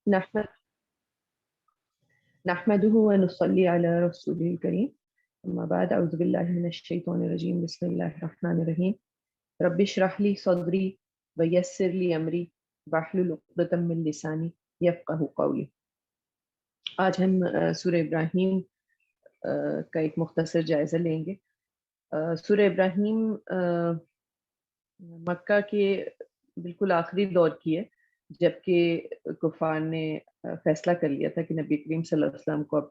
نحمد نحمده ونصلي على رسوله الكريم أما بعد أعوذ بالله من الشيطان الرجيم بسم الله الرحمن الرحيم رب اشرح لي صدري ويسر لي أمري واحلل عقدة من لساني يفقهوا قولي۔ آج ہم سورہ ابراہیم کا ایک مختصر جائزہ لیں گے۔ سورہ ابراہیم مکہ کے بالکل آخری دور کی ہے، جبکہ کفار نے فیصلہ کر لیا تھا کہ نبی کریم صلی اللہ علیہ وسلم کو اب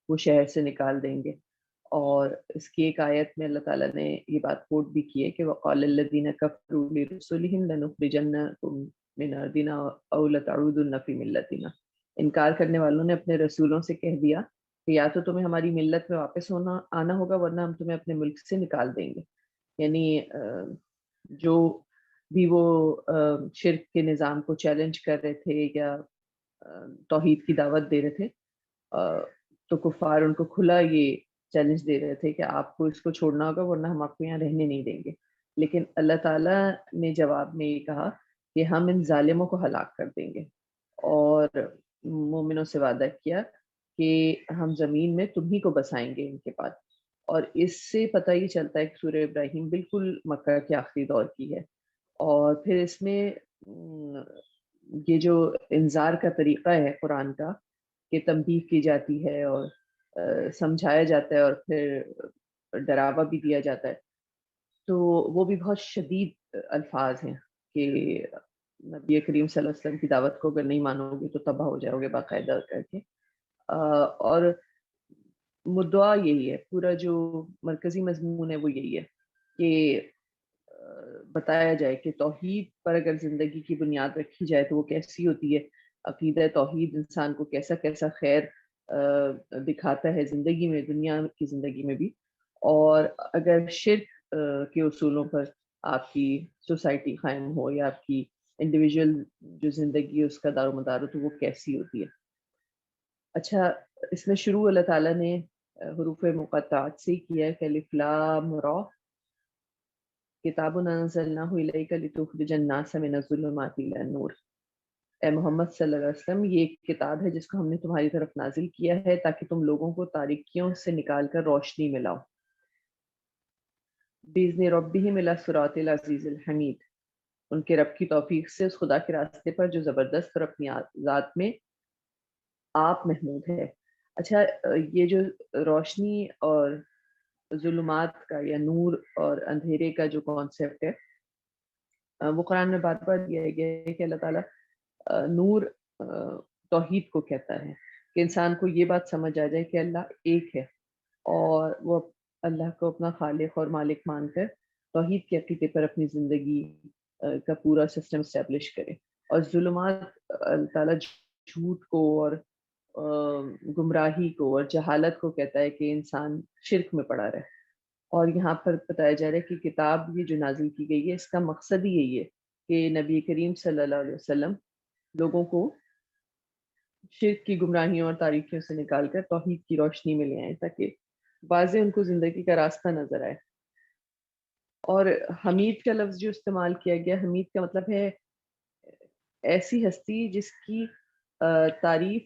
وہ شہر سے نکال دیں گے، اور اس کی ایک آیت میں اللہ تعالیٰ نے یہ بات کوٹ بھی کی ہے کہ وَقَالَ الَّذِينَ كَفَرُوا لِرُسُلِهِمْ لَنُخْرِجَنَّكُمْ مِنْ أَرْضِنَا أَوْ لَتَعُودُنَّ فِي مِلَّتِنَا۔ انکار کرنے والوں نے اپنے رسولوں سے کہہ دیا کہ یا تو تمہیں ہماری ملت میں واپس آنا ہوگا ورنہ ہم تمہیں اپنے ملک سے نکال دیں گے۔ یعنی جو بھی وہ شرک کے نظام کو چیلنج کر رہے تھے یا توحید کی دعوت دے رہے تھے، تو کفار ان کو کھلا یہ چیلنج دے رہے تھے کہ آپ کو اس کو چھوڑنا ہوگا ورنہ ہم آپ کو یہاں رہنے نہیں دیں گے۔ لیکن اللہ تعالیٰ نے جواب میں یہ کہا کہ ہم ان ظالموں کو ہلاک کر دیں گے، اور مومنوں سے وعدہ کیا کہ ہم زمین میں تمہیں کو بسائیں گے ان کے بعد۔ اور اس سے پتہ یہ چلتا ہے کہ سورہ ابراہیم بالکل مکہ کے آخری دور کی ہے۔ اور پھر اس میں یہ جو انذار کا طریقہ ہے قرآن کا کہ تنبیہ کی جاتی ہے اور سمجھایا جاتا ہے اور پھر ڈراوا بھی دیا جاتا ہے، تو وہ بھی بہت شدید الفاظ ہیں کہ نبی کریم صلی اللہ علیہ وسلم کی دعوت کو اگر نہیں مانو گے تو تباہ ہو جاؤ گے باقاعدہ کر کے۔ اور مدعا یہی ہے، پورا جو مرکزی مضمون ہے وہ یہی ہے کہ بتایا جائے کہ توحید پر اگر زندگی کی بنیاد رکھی جائے تو وہ کیسی ہوتی ہے، عقیدہ توحید انسان کو کیسا کیسا خیر دکھاتا ہے زندگی میں، دنیا کی زندگی میں بھی۔ اور اگر شرک کے اصولوں پر آپ کی سوسائٹی قائم ہو یا آپ کی انڈیویجول جو زندگی ہے اس کا دار و مدار ہو تو وہ کیسی ہوتی ہے۔ اچھا، اس میں شروع اللہ تعالیٰ نے حروف مقطعات سے کیا ہے کہ الف لام را، کتاب انزلناہ الیک لتخرج الناس من الظلمات الی النور۔ اے محمد صلی اللہ علیہ وسلم، یہ ایک کتاب ہے جس کو ہم نے تمہاری طرف نازل کیا ہے تاکہ تم لوگوں کو تاریکیوں سے نکال کر روشنی میں لاؤ۔ بِإِذْنِ رَبِّهِمْ إِلَى الصِّرَاطِ الْعَزِيزِ الْحَمِيدِ، ان کے رب کی توفیق سے اس خدا کے راستے پر جو زبردست اور اپنی ذات میں آپ محمود ہے۔ اچھا، یہ جو روشنی اور ظلمات کا یا نور اور اندھیرے کا جو کانسیپٹ ہے وہ قرآن میں بار بار دیا گیا ہے کہ اللہ تعالیٰ نور توحید کو کہتا ہے کہ انسان کو یہ بات سمجھ آ جائے کہ اللہ ایک ہے، اور وہ اللہ کو اپنا خالق اور مالک مان کر توحید کے عقیدے پر اپنی زندگی کا پورا سسٹم اسٹیبلش کرے۔ اور ظلمات اللہ تعالیٰ جھوٹ کو اور گمراہی کو اور جہالت کو کہتا ہے کہ انسان شرک میں پڑا رہے۔ اور یہاں پر بتایا جا رہا ہے کہ کتاب یہ جو نازل کی گئی ہے اس کا مقصد ہی یہی ہے کہ نبی کریم صلی اللہ علیہ وسلم لوگوں کو شرک کی گمراہیوں اور تاریکیوں سے نکال کر توحید کی روشنی میں لے آئیں تاکہ واضح ان کو زندگی کا راستہ نظر آئے۔ اور حمید کا لفظ جو استعمال کیا گیا، حمید کا مطلب ہے ایسی ہستی جس کی تعریف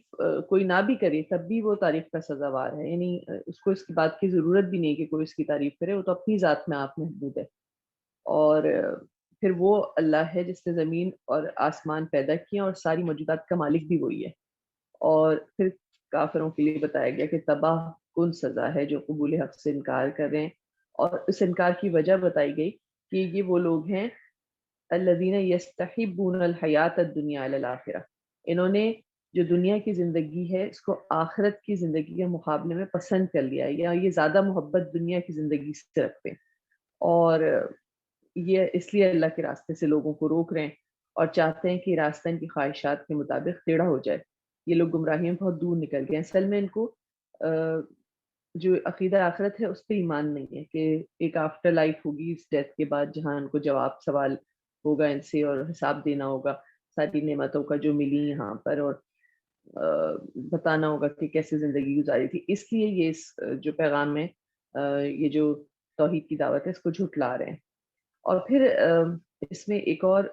کوئی نہ بھی کرے تب بھی وہ تعریف کا سزاوار ہے، یعنی اس کو اس کی بات کی ضرورت بھی نہیں کہ کوئی اس کی تعریف کرے، وہ تو اپنی ذات میں آپ محدود ہے۔ اور پھر وہ اللہ ہے جس نے زمین اور آسمان پیدا کیا اور ساری موجودات کا مالک بھی وہی ہے۔ اور پھر کافروں کے لیے بتایا گیا کہ تباہ کن سزا ہے جو قبول حق سے انکار کر رہے ہیں، اور اس انکار کی وجہ بتائی گئی کہ یہ وہ لوگ ہیں الذین یستحبون الحیات الدنیا علی الآخرہ، انہوں نے جو دنیا کی زندگی ہے اس کو آخرت کی زندگی کے مقابلے میں پسند کر لیا ہے، یا یہ زیادہ محبت دنیا کی زندگی سے رکھتے ہیں، اور یہ اس لیے اللہ کے راستے سے لوگوں کو روک رہے ہیں اور چاہتے ہیں کہ راستہ ان کی خواہشات کے مطابق ٹیڑھا ہو جائے۔ یہ لوگ گمراہیوں میں بہت دور نکل گئے ہیں۔ اصل میں ان کو جو عقیدہ آخرت ہے اس پہ ایمان نہیں ہے کہ ایک آفٹر لائف ہوگی اس ڈیتھ کے بعد، جہاں ان کو جواب سوال ہوگا ان سے اور حساب دینا ہوگا ساری نعمتوں کا جو ملی یہاں پر، اور بتانا ہوگا کہ کیسے زندگی گزاری تھی۔ اس لیے یہ جو پیغام ہے، یہ جو توحید کی دعوت ہے، اس کو جھٹلا رہے ہیں۔ اور پھر اس میں ایک اور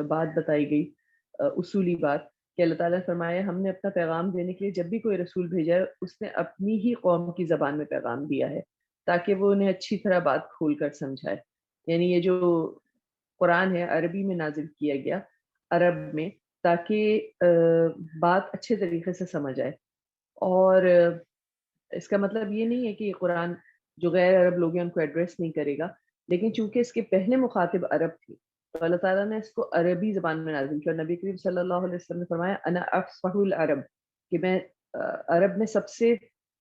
بات بتائی گئی، اصولی بات کہ اللہ تعالیٰ نے فرمایا ہم نے اپنا پیغام دینے کے لیے جب بھی کوئی رسول بھیجا ہے اس نے اپنی ہی قوم کی زبان میں پیغام دیا ہے تاکہ وہ انہیں اچھی طرح بات کھول کر سمجھائے. یعنی یہ جو قرآن ہے عربی میں نازل کیا گیا عرب میں تاکہ بات اچھے طریقے سے سمجھ آئے. اور اس کا مطلب یہ نہیں ہے کہ یہ قرآن جو غیر عرب لوگ ہیں ان کو ایڈریس نہیں کرے گا، لیکن چونکہ اس کے پہلے مخاطب عرب تھی تو اللہ تعالیٰ نے اس کو عربی زبان میں نازل کیا. نبی کریم صلی اللہ علیہ وسلم نے فرمایا انا افصح العرب، کہ میں عرب میں سب سے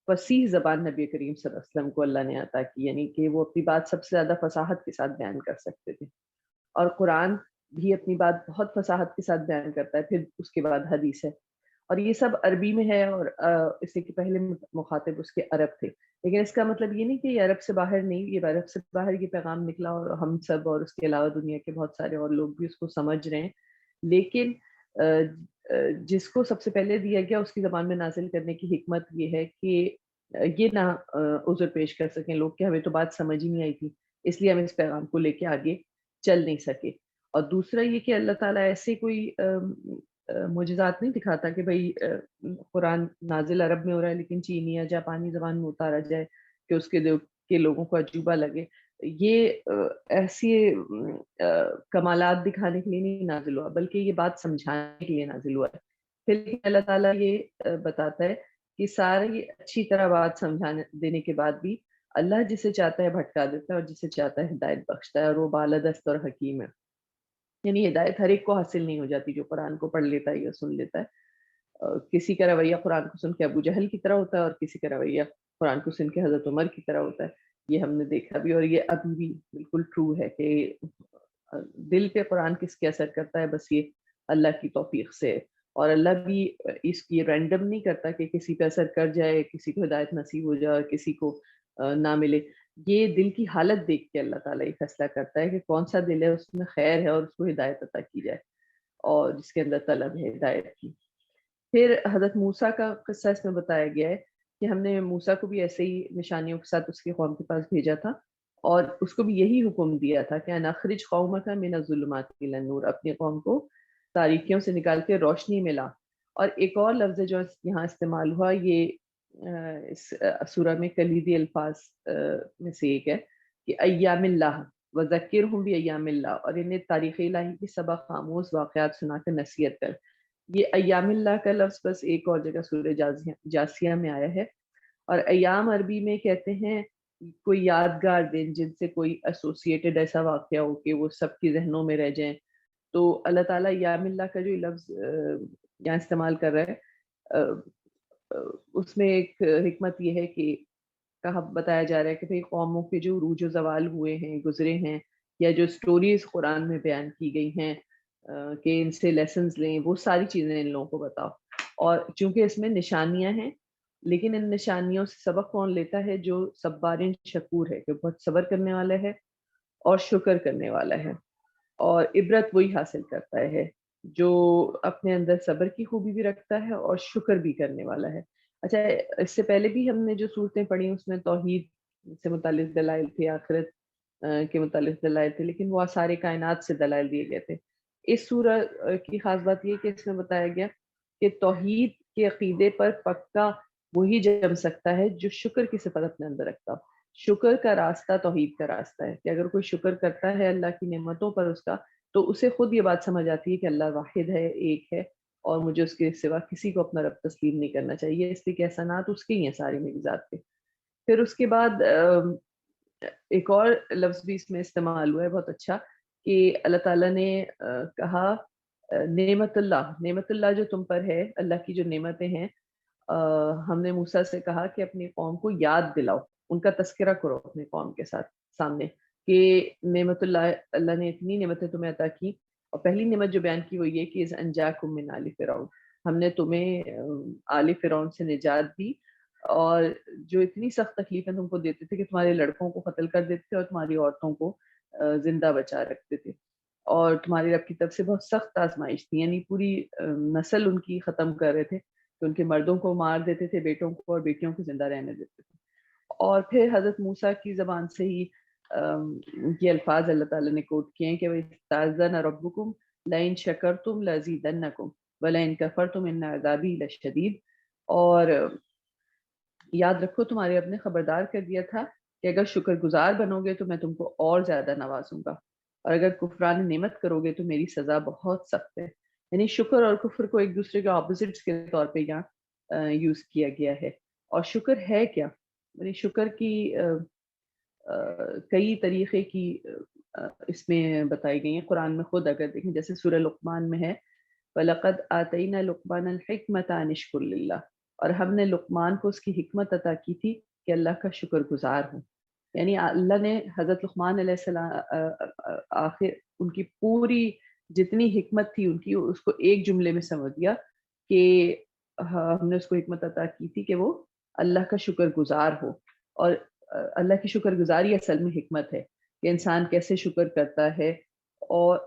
فصیح زبان نبی کریم صلی اللہ علیہ وسلم کو اللہ نے عطا کی، یعنی کہ وہ اپنی بات سب سے زیادہ فصاحت کے ساتھ بیان کر سکتے تھے. اور قرآن بھی اپنی بات بہت فصاحت کے ساتھ بیان کرتا ہے. پھر اس کے بعد حدیث ہے اور یہ سب عربی میں ہے اور اس سے کہ پہلے مخاطب اس کے عرب تھے. لیکن اس کا مطلب یہ نہیں کہ یہ عرب سے باہر نہیں، یہ عرب سے باہر یہ پیغام نکلا اور ہم سب اور اس کے علاوہ دنیا کے بہت سارے اور لوگ بھی اس کو سمجھ رہے ہیں. لیکن جس کو سب سے پہلے دیا گیا اس کی زبان میں نازل کرنے کی حکمت یہ ہے کہ یہ نہ عذر پیش کر سکیں لوگ کہ ہمیں تو بات سمجھ ہی نہیں آئی تھی اس لیے ہم اس پیغام کو لے کے آگے چل نہیں سکے. اور دوسرا یہ کہ اللہ تعالیٰ ایسے کوئی معجزات نہیں دکھاتا کہ بھئی قرآن نازل عرب میں ہو رہا ہے لیکن چینی یا جاپانی زبان میں اتارا جائے کہ اس کے لوگوں کو عجوبہ لگے. یہ ایسی کمالات دکھانے کے لیے نہیں نازل ہوا بلکہ یہ بات سمجھانے کے لیے نازل ہوا ہے. پھر اللہ تعالیٰ یہ بتاتا ہے کہ ساری اچھی طرح بات سمجھانے دینے کے بعد بھی اللہ جسے چاہتا ہے بھٹکا دیتا ہے اور جسے چاہتا ہے ہدایت بخشتا ہے اور وہ بالادست اور حکیم ہے. یعنی ہدایت ہر ایک کو حاصل نہیں ہو جاتی جو قرآن کو پڑھ لیتا ہے یا سن لیتا ہے. کسی کا رویہ قرآن کو سن کے ابو جہل کی طرح ہوتا ہے اور کسی کا رویہ قرآن کو سن کے حضرت عمر کی طرح ہوتا ہے. یہ ہم نے دیکھا بھی اور یہ ابھی بھی بالکل ٹرو ہے کہ دل پہ قرآن کس کے اثر کرتا ہے بس یہ اللہ کی توفیق سے. اور اللہ بھی اس کی رینڈم نہیں کرتا کہ کسی پہ اثر کر جائے کسی کو ہدایت نصیب ہو جائے اور کسی کو نہ ملے. یہ دل کی حالت دیکھ کے اللہ تعالیٰ یہ فیصلہ کرتا ہے کہ کون سا دل ہے اس میں خیر ہے اور اس کو ہدایت عطا کی جائے اور جس کے اندر طلب ہے ہدایت کی. پھر حضرت موسیٰ کا قصہ اس میں بتایا گیا ہے کہ ہم نے موسیٰ کو بھی ایسے ہی نشانیوں کے ساتھ اس کی قوم کے پاس بھیجا تھا اور اس کو بھی یہی حکم دیا تھا کہ ان اخرج قومک من الظلمات الی النور، اپنی قوم کو تاریکیوں سے نکال کے روشنی میں لا. اور ایک اور لفظ جو یہاں استعمال ہوا یہ اس سورہ میں کلیدی الفاظ میں سے ایک ہے کہ ایام اللہ وذکرہم بایام اللہ، اور انہیں تاریخ الہی کی سبق آموز واقعات سنا کر نصیحت کر. یہ ایام اللہ کا لفظ بس ایک اور جگہ سورہ جاسیہ میں آیا ہے اور ایام عربی میں کہتے ہیں کوئی یادگار دن جن سے کوئی ایسوسیٹڈ ایسا واقعہ ہو کہ وہ سب کی ذہنوں میں رہ جائیں. تو اللہ تعالیٰ ایام اللہ کا جو لفظ یہاں استعمال کر رہا ہے اس میں ایک حکمت یہ ہے کہ کہا بتایا جا رہا ہے کہ بھئی قوموں کے جو عروج و زوال ہوئے ہیں گزرے ہیں یا جو سٹوریز قرآن میں بیان کی گئی ہیں کہ ان سے لیسنز لیں وہ ساری چیزیں ان لوگوں کو بتاؤ. اور چونکہ اس میں نشانیاں ہیں لیکن ان نشانیوں سے سبق کون لیتا ہے جو صبار شکور ہے، جو بہت صبر کرنے والا ہے اور شکر کرنے والا ہے. اور عبرت وہی حاصل کرتا ہے جو اپنے اندر صبر کی خوبی بھی رکھتا ہے اور شکر بھی کرنے والا ہے. اچھا اس سے پہلے بھی ہم نے جو صورتیں پڑھی اس میں توحید سے متعلق دلائل تھے، آخرت کے متعلق دلائل تھے، لیکن وہ سارے کائنات سے دلائل دیے گئے تھے. اس سورہ کی خاص بات یہ کہ اس میں بتایا گیا کہ توحید کے عقیدے پر پکا وہی جم سکتا ہے جو شکر کی صفت اپنے اندر رکھتا ہو. شکر کا راستہ توحید کا راستہ ہے کہ اگر کوئی شکر کرتا ہے اللہ کی نعمتوں پر اس کا تو اسے خود یہ بات سمجھ آتی ہے کہ اللہ واحد ہے، ایک ہے اور مجھے اس کے سوا کسی کو اپنا رب تسلیم نہیں کرنا چاہیے، اس لیے کہ احسانات اس کے ہی ہیں ساری میری ذات پہ. پھر اس کے بعد ایک اور لفظ بھی اس میں استعمال ہوا ہے بہت اچھا کہ اللہ تعالیٰ نے کہا نعمت اللہ جو تم پر ہے، اللہ کی جو نعمتیں ہیں ہم نے موسیٰ سے کہا کہ اپنی قوم کو یاد دلاؤ، ان کا تذکرہ کرو اپنی قوم کے ساتھ سامنے کہ نعمت اللہ نے اتنی نعمتیں تمہیں عطا کی. اور پہلی نعمت جو بیان کی وہ یہ کہ اذ انجاکم من آل فرعون، ہم نے تمہیں آل فرعون سے نجات دی اور جو اتنی سخت تکلیفیں تم کو دیتے تھے کہ تمہارے لڑکوں کو قتل کر دیتے تھے اور تمہاری عورتوں کو زندہ بچا رکھتے تھے اور تمہاری رب کی طرف سے بہت سخت آزمائش تھی، یعنی پوری نسل ان کی ختم کر رہے تھے کہ ان کے مردوں کو مار دیتے تھے، بیٹوں کو اور بیٹیوں کو زندہ رہنے دیتے تھے. اور پھر حضرت موسیٰ کی زبان سے ہی یہ الفاظ اللہ تعالیٰ نے کوٹ کیے ہیں کہ وَإِذْ تَأَذَّنَ رَبُّكُمْ لَئِن شَكَرْتُمْ لَأَزِيدَنَّكُمْ وَلَئِن كَفَرْتُمْ إِنَّ عَذَابِي لَشَدِيدٌ، اور یاد رکھو تمہارے رب نے خبردار کر دیا تھا کہ اگر شکر گزار بنو گے تو میں تم کو اور زیادہ نوازوں گا، اور اگر کفران نعمت کرو گے تو میری سزا بہت سخت ہے۔ یعنی شکر اور کفر کو ایک دوسرے کے اپوزٹس کے طور پہ یہاں یوز کیا گیا ہے۔ اور شکر ہے کیا؟ یعنی شکر کی کئی طریقے کی اس میں بتائی گئی ہیں قرآن میں، خود اگر دیکھیں جیسے سورہ لقمان میں ہے وَلَقَدْ آتَيْنَا لُقْمَانَ الْحِكْمَةَ أَنِ اشْكُرْ لِلَّهِ، اور ہم نے لقمان کو اس کی حکمت عطا کی تھی کہ اللہ کا شکر گزار ہوں۔ یعنی اللہ نے حضرت لقمان علیہ السلام آخر ان کی پوری جتنی حکمت تھی ان کی، اس کو ایک جملے میں سمجھ دیا کہ ہم نے اس کو حکمت عطا کی تھی کہ وہ اللہ کا شکر گزار ہو۔ اور اللہ کی شکر گزاری اصل میں حکمت ہے کہ انسان کیسے شکر کرتا ہے، اور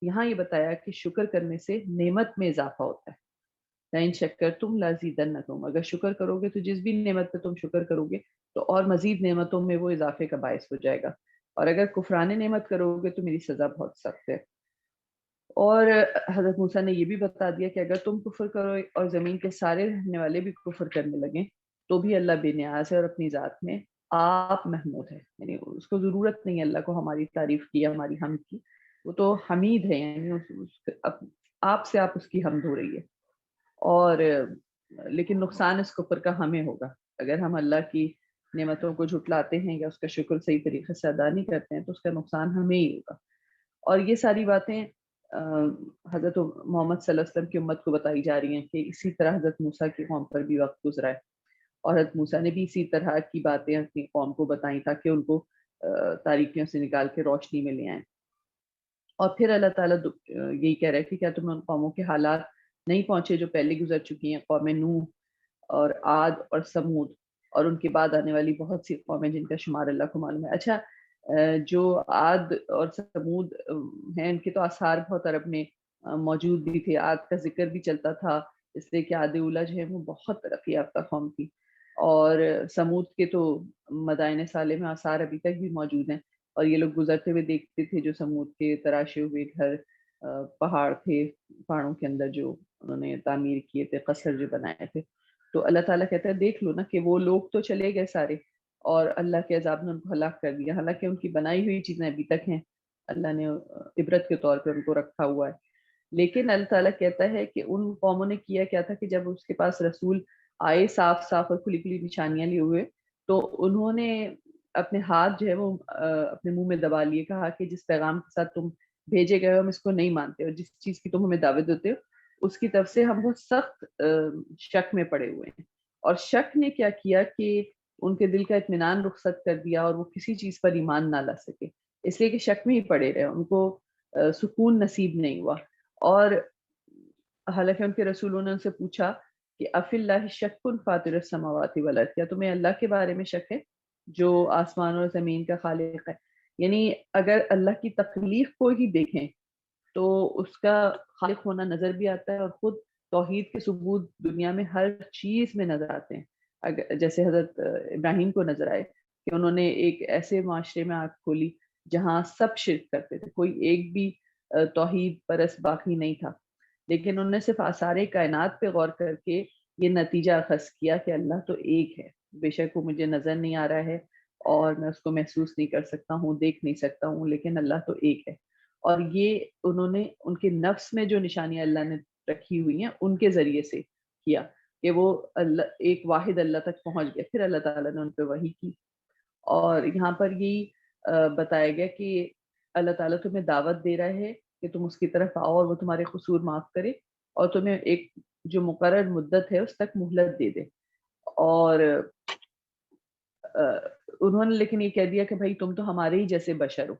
یہاں یہ بتایا کہ شکر کرنے سے نعمت میں اضافہ ہوتا ہے۔ لَئِن شَكَرْتُمْ لَأَزِيدَنَّكُمْ، اگر شکر کرو گے تو جس بھی نعمت پہ تم شکر کرو گے تو اور مزید نعمتوں میں وہ اضافے کا باعث ہو جائے گا، اور اگر کفران نعمت کرو گے تو میری سزا بہت سخت ہے۔ اور حضرت موسیٰ نے یہ بھی بتا دیا کہ اگر تم کفر کرو اور زمین کے سارے رہنے والے بھی کفر کرنے لگیں تو بھی اللہ بے نیاز ہے اور اپنی ذات میں آپ محمود ہے، یعنی اس کو ضرورت نہیں ہے اللہ کو ہماری تعریف کی، ہماری حمد کی، وہ تو حمید ہے، یعنی آپ سے آپ اس کی حمد ہو رہی ہے۔ اور لیکن نقصان اس کفر کا ہمیں ہوگا، اگر ہم اللہ کی نعمتوں کو جھٹلاتے ہیں یا اس کا شکر صحیح طریقے سے ادا نہیں کرتے ہیں تو اس کا نقصان ہمیں ہی ہوگا۔ اور یہ ساری باتیں حضرت محمد صلی اللہ علیہ وسلم کی امت کو بتائی جا رہی ہیں کہ اسی طرح حضرت موسیٰ کی قوم پر بھی وقت گزرا ہے، اور حضرت موسیٰ نے بھی اسی طرح کی باتیں اپنی قوم کو بتائیں تاکہ ان کو تاریکیوں سے نکال کے روشنی میں لے آئیں۔ اور پھر اللہ تعالیٰ یہی کہہ رہا ہے کہ کیا تمہیں ان قوموں کے حالات نہیں پہنچے جو پہلے گزر چکی ہیں، قوم نوح اور عاد اور سمود، اور ان کے بعد آنے والی بہت سی قومیں جن کا شمار اللہ کو معلوم ہے۔ اچھا، جو عاد اور سمود ہیں ان کے تو آثار بہت عرب میں موجود بھی تھے، عاد کا ذکر بھی چلتا تھا، اس لیے کہ عاد اولیٰ جو ہے وہ بہت ترقی یافتہ قوم تھی، اور سمود کے تو مدائن صالح میں آثار ابھی تک بھی موجود ہیں، اور یہ لوگ گزرتے ہوئے دیکھتے تھے جو سمود کے تراشے ہوئے گھر، پہاڑ تھے، پہاڑوں کے اندر جو انہوں نے تعمیر کیے تھے، قصر جو بنائے تھے، تو اللہ تعالیٰ کہتا ہے دیکھ لو نا کہ وہ لوگ تو چلے گئے سارے اور اللہ کے عذاب نے ان کو ہلاک کر دیا، حالانکہ ان کی بنائی ہوئی چیزیں ابھی تک ہیں، اللہ نے عبرت کے طور پہ ان کو رکھا ہوا ہے۔ لیکن اللہ تعالیٰ کہتا ہے کہ ان قوموں نے کیا کیا تھا کہ جب اس کے پاس رسول آئے صاف صاف اور کھلی کھلی نشانیاں لیے ہوئے، تو انہوں نے اپنے ہاتھ جو ہے وہ اپنے منہ میں دبا لیے، کہا کہ جس پیغام کے ساتھ تم بھیجے گئے ہو ہم اس کو نہیں مانتے، اور جس چیز کی تم ہمیں دعوت دیتے ہو اس کی طرف سے ہم بہت سخت شک میں پڑے ہوئے ہیں۔ اور شک نے کیا کیا کہ ان کے دل کا اطمینان رخصت کر دیا اور وہ کسی چیز پر ایمان نہ لا سکے، اس لیے کہ شک میں ہی پڑے رہے، ان کو سکون نصیب نہیں ہوا۔ اور حالانکہ ان کے رسولوں نے ان سے پوچھا کہ اف اللہ شک فاطر السماوات والارض، کیا تمہیں اللہ کے بارے میں شک ہے جو آسمان اور زمین کا خالق ہے؟ یعنی اگر اللہ کی تخلیق کو ہی دیکھیں تو اس کا خالق ہونا نظر بھی آتا ہے، اور خود توحید کے ثبوت دنیا میں ہر چیز میں نظر آتے ہیں۔ جیسے حضرت ابراہیم کو نظر آئے کہ انہوں نے ایک ایسے معاشرے میں آنکھ کھولی جہاں سب شرک کرتے تھے، کوئی ایک بھی توحید پرست باقی نہیں تھا، لیکن انہوں نے صرف آثار کائنات پہ غور کر کے یہ نتیجہ اخذ کیا کہ اللہ تو ایک ہے، بے شک وہ مجھے نظر نہیں آ رہا ہے اور میں اس کو محسوس نہیں کر سکتا ہوں، دیکھ نہیں سکتا ہوں، لیکن اللہ تو ایک ہے۔ اور یہ انہوں نے ان کے نفس میں جو نشانیاں اللہ نے رکھی ہوئی ہیں ان کے ذریعے سے کیا کہ وہ اللہ ایک واحد اللہ تک پہنچ گئے، پھر اللہ تعالیٰ نے ان پہ وحی کی۔ اور یہاں پر یہی بتایا گیا کہ اللہ تعالیٰ تمہیں دعوت دے رہا ہے کہ تم اس کی طرف آؤ اور وہ تمہارے قصور معاف کرے اور تمہیں ایک جو مقرر مدت ہے اس تک مہلت دے دے۔ اور انہوں نے لیکن یہ کہہ دیا کہ بھائی تم تو ہمارے ہی جیسے بشر ہو،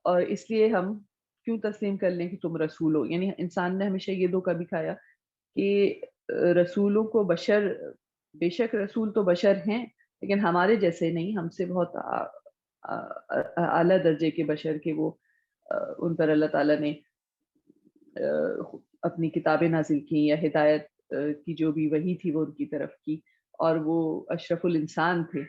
اور اس لیے ہم کیوں تسلیم کر لیں کہ تم رسول ہو؟ یعنی انسان نے ہمیشہ یہ دھوکہ بھی کھایا کہ رسولوں کو بشر، بے شک رسول تو بشر ہیں لیکن ہمارے جیسے نہیں، ہم سے بہت اعلیٰ درجے کے بشر کے وہ ان پر اللہ تعالیٰ نے اپنی کتابیں نازل کی یا ہدایت کی جو بھی وحی تھی وہ ان کی طرف کی، اور وہ اشرف الانسان تھے،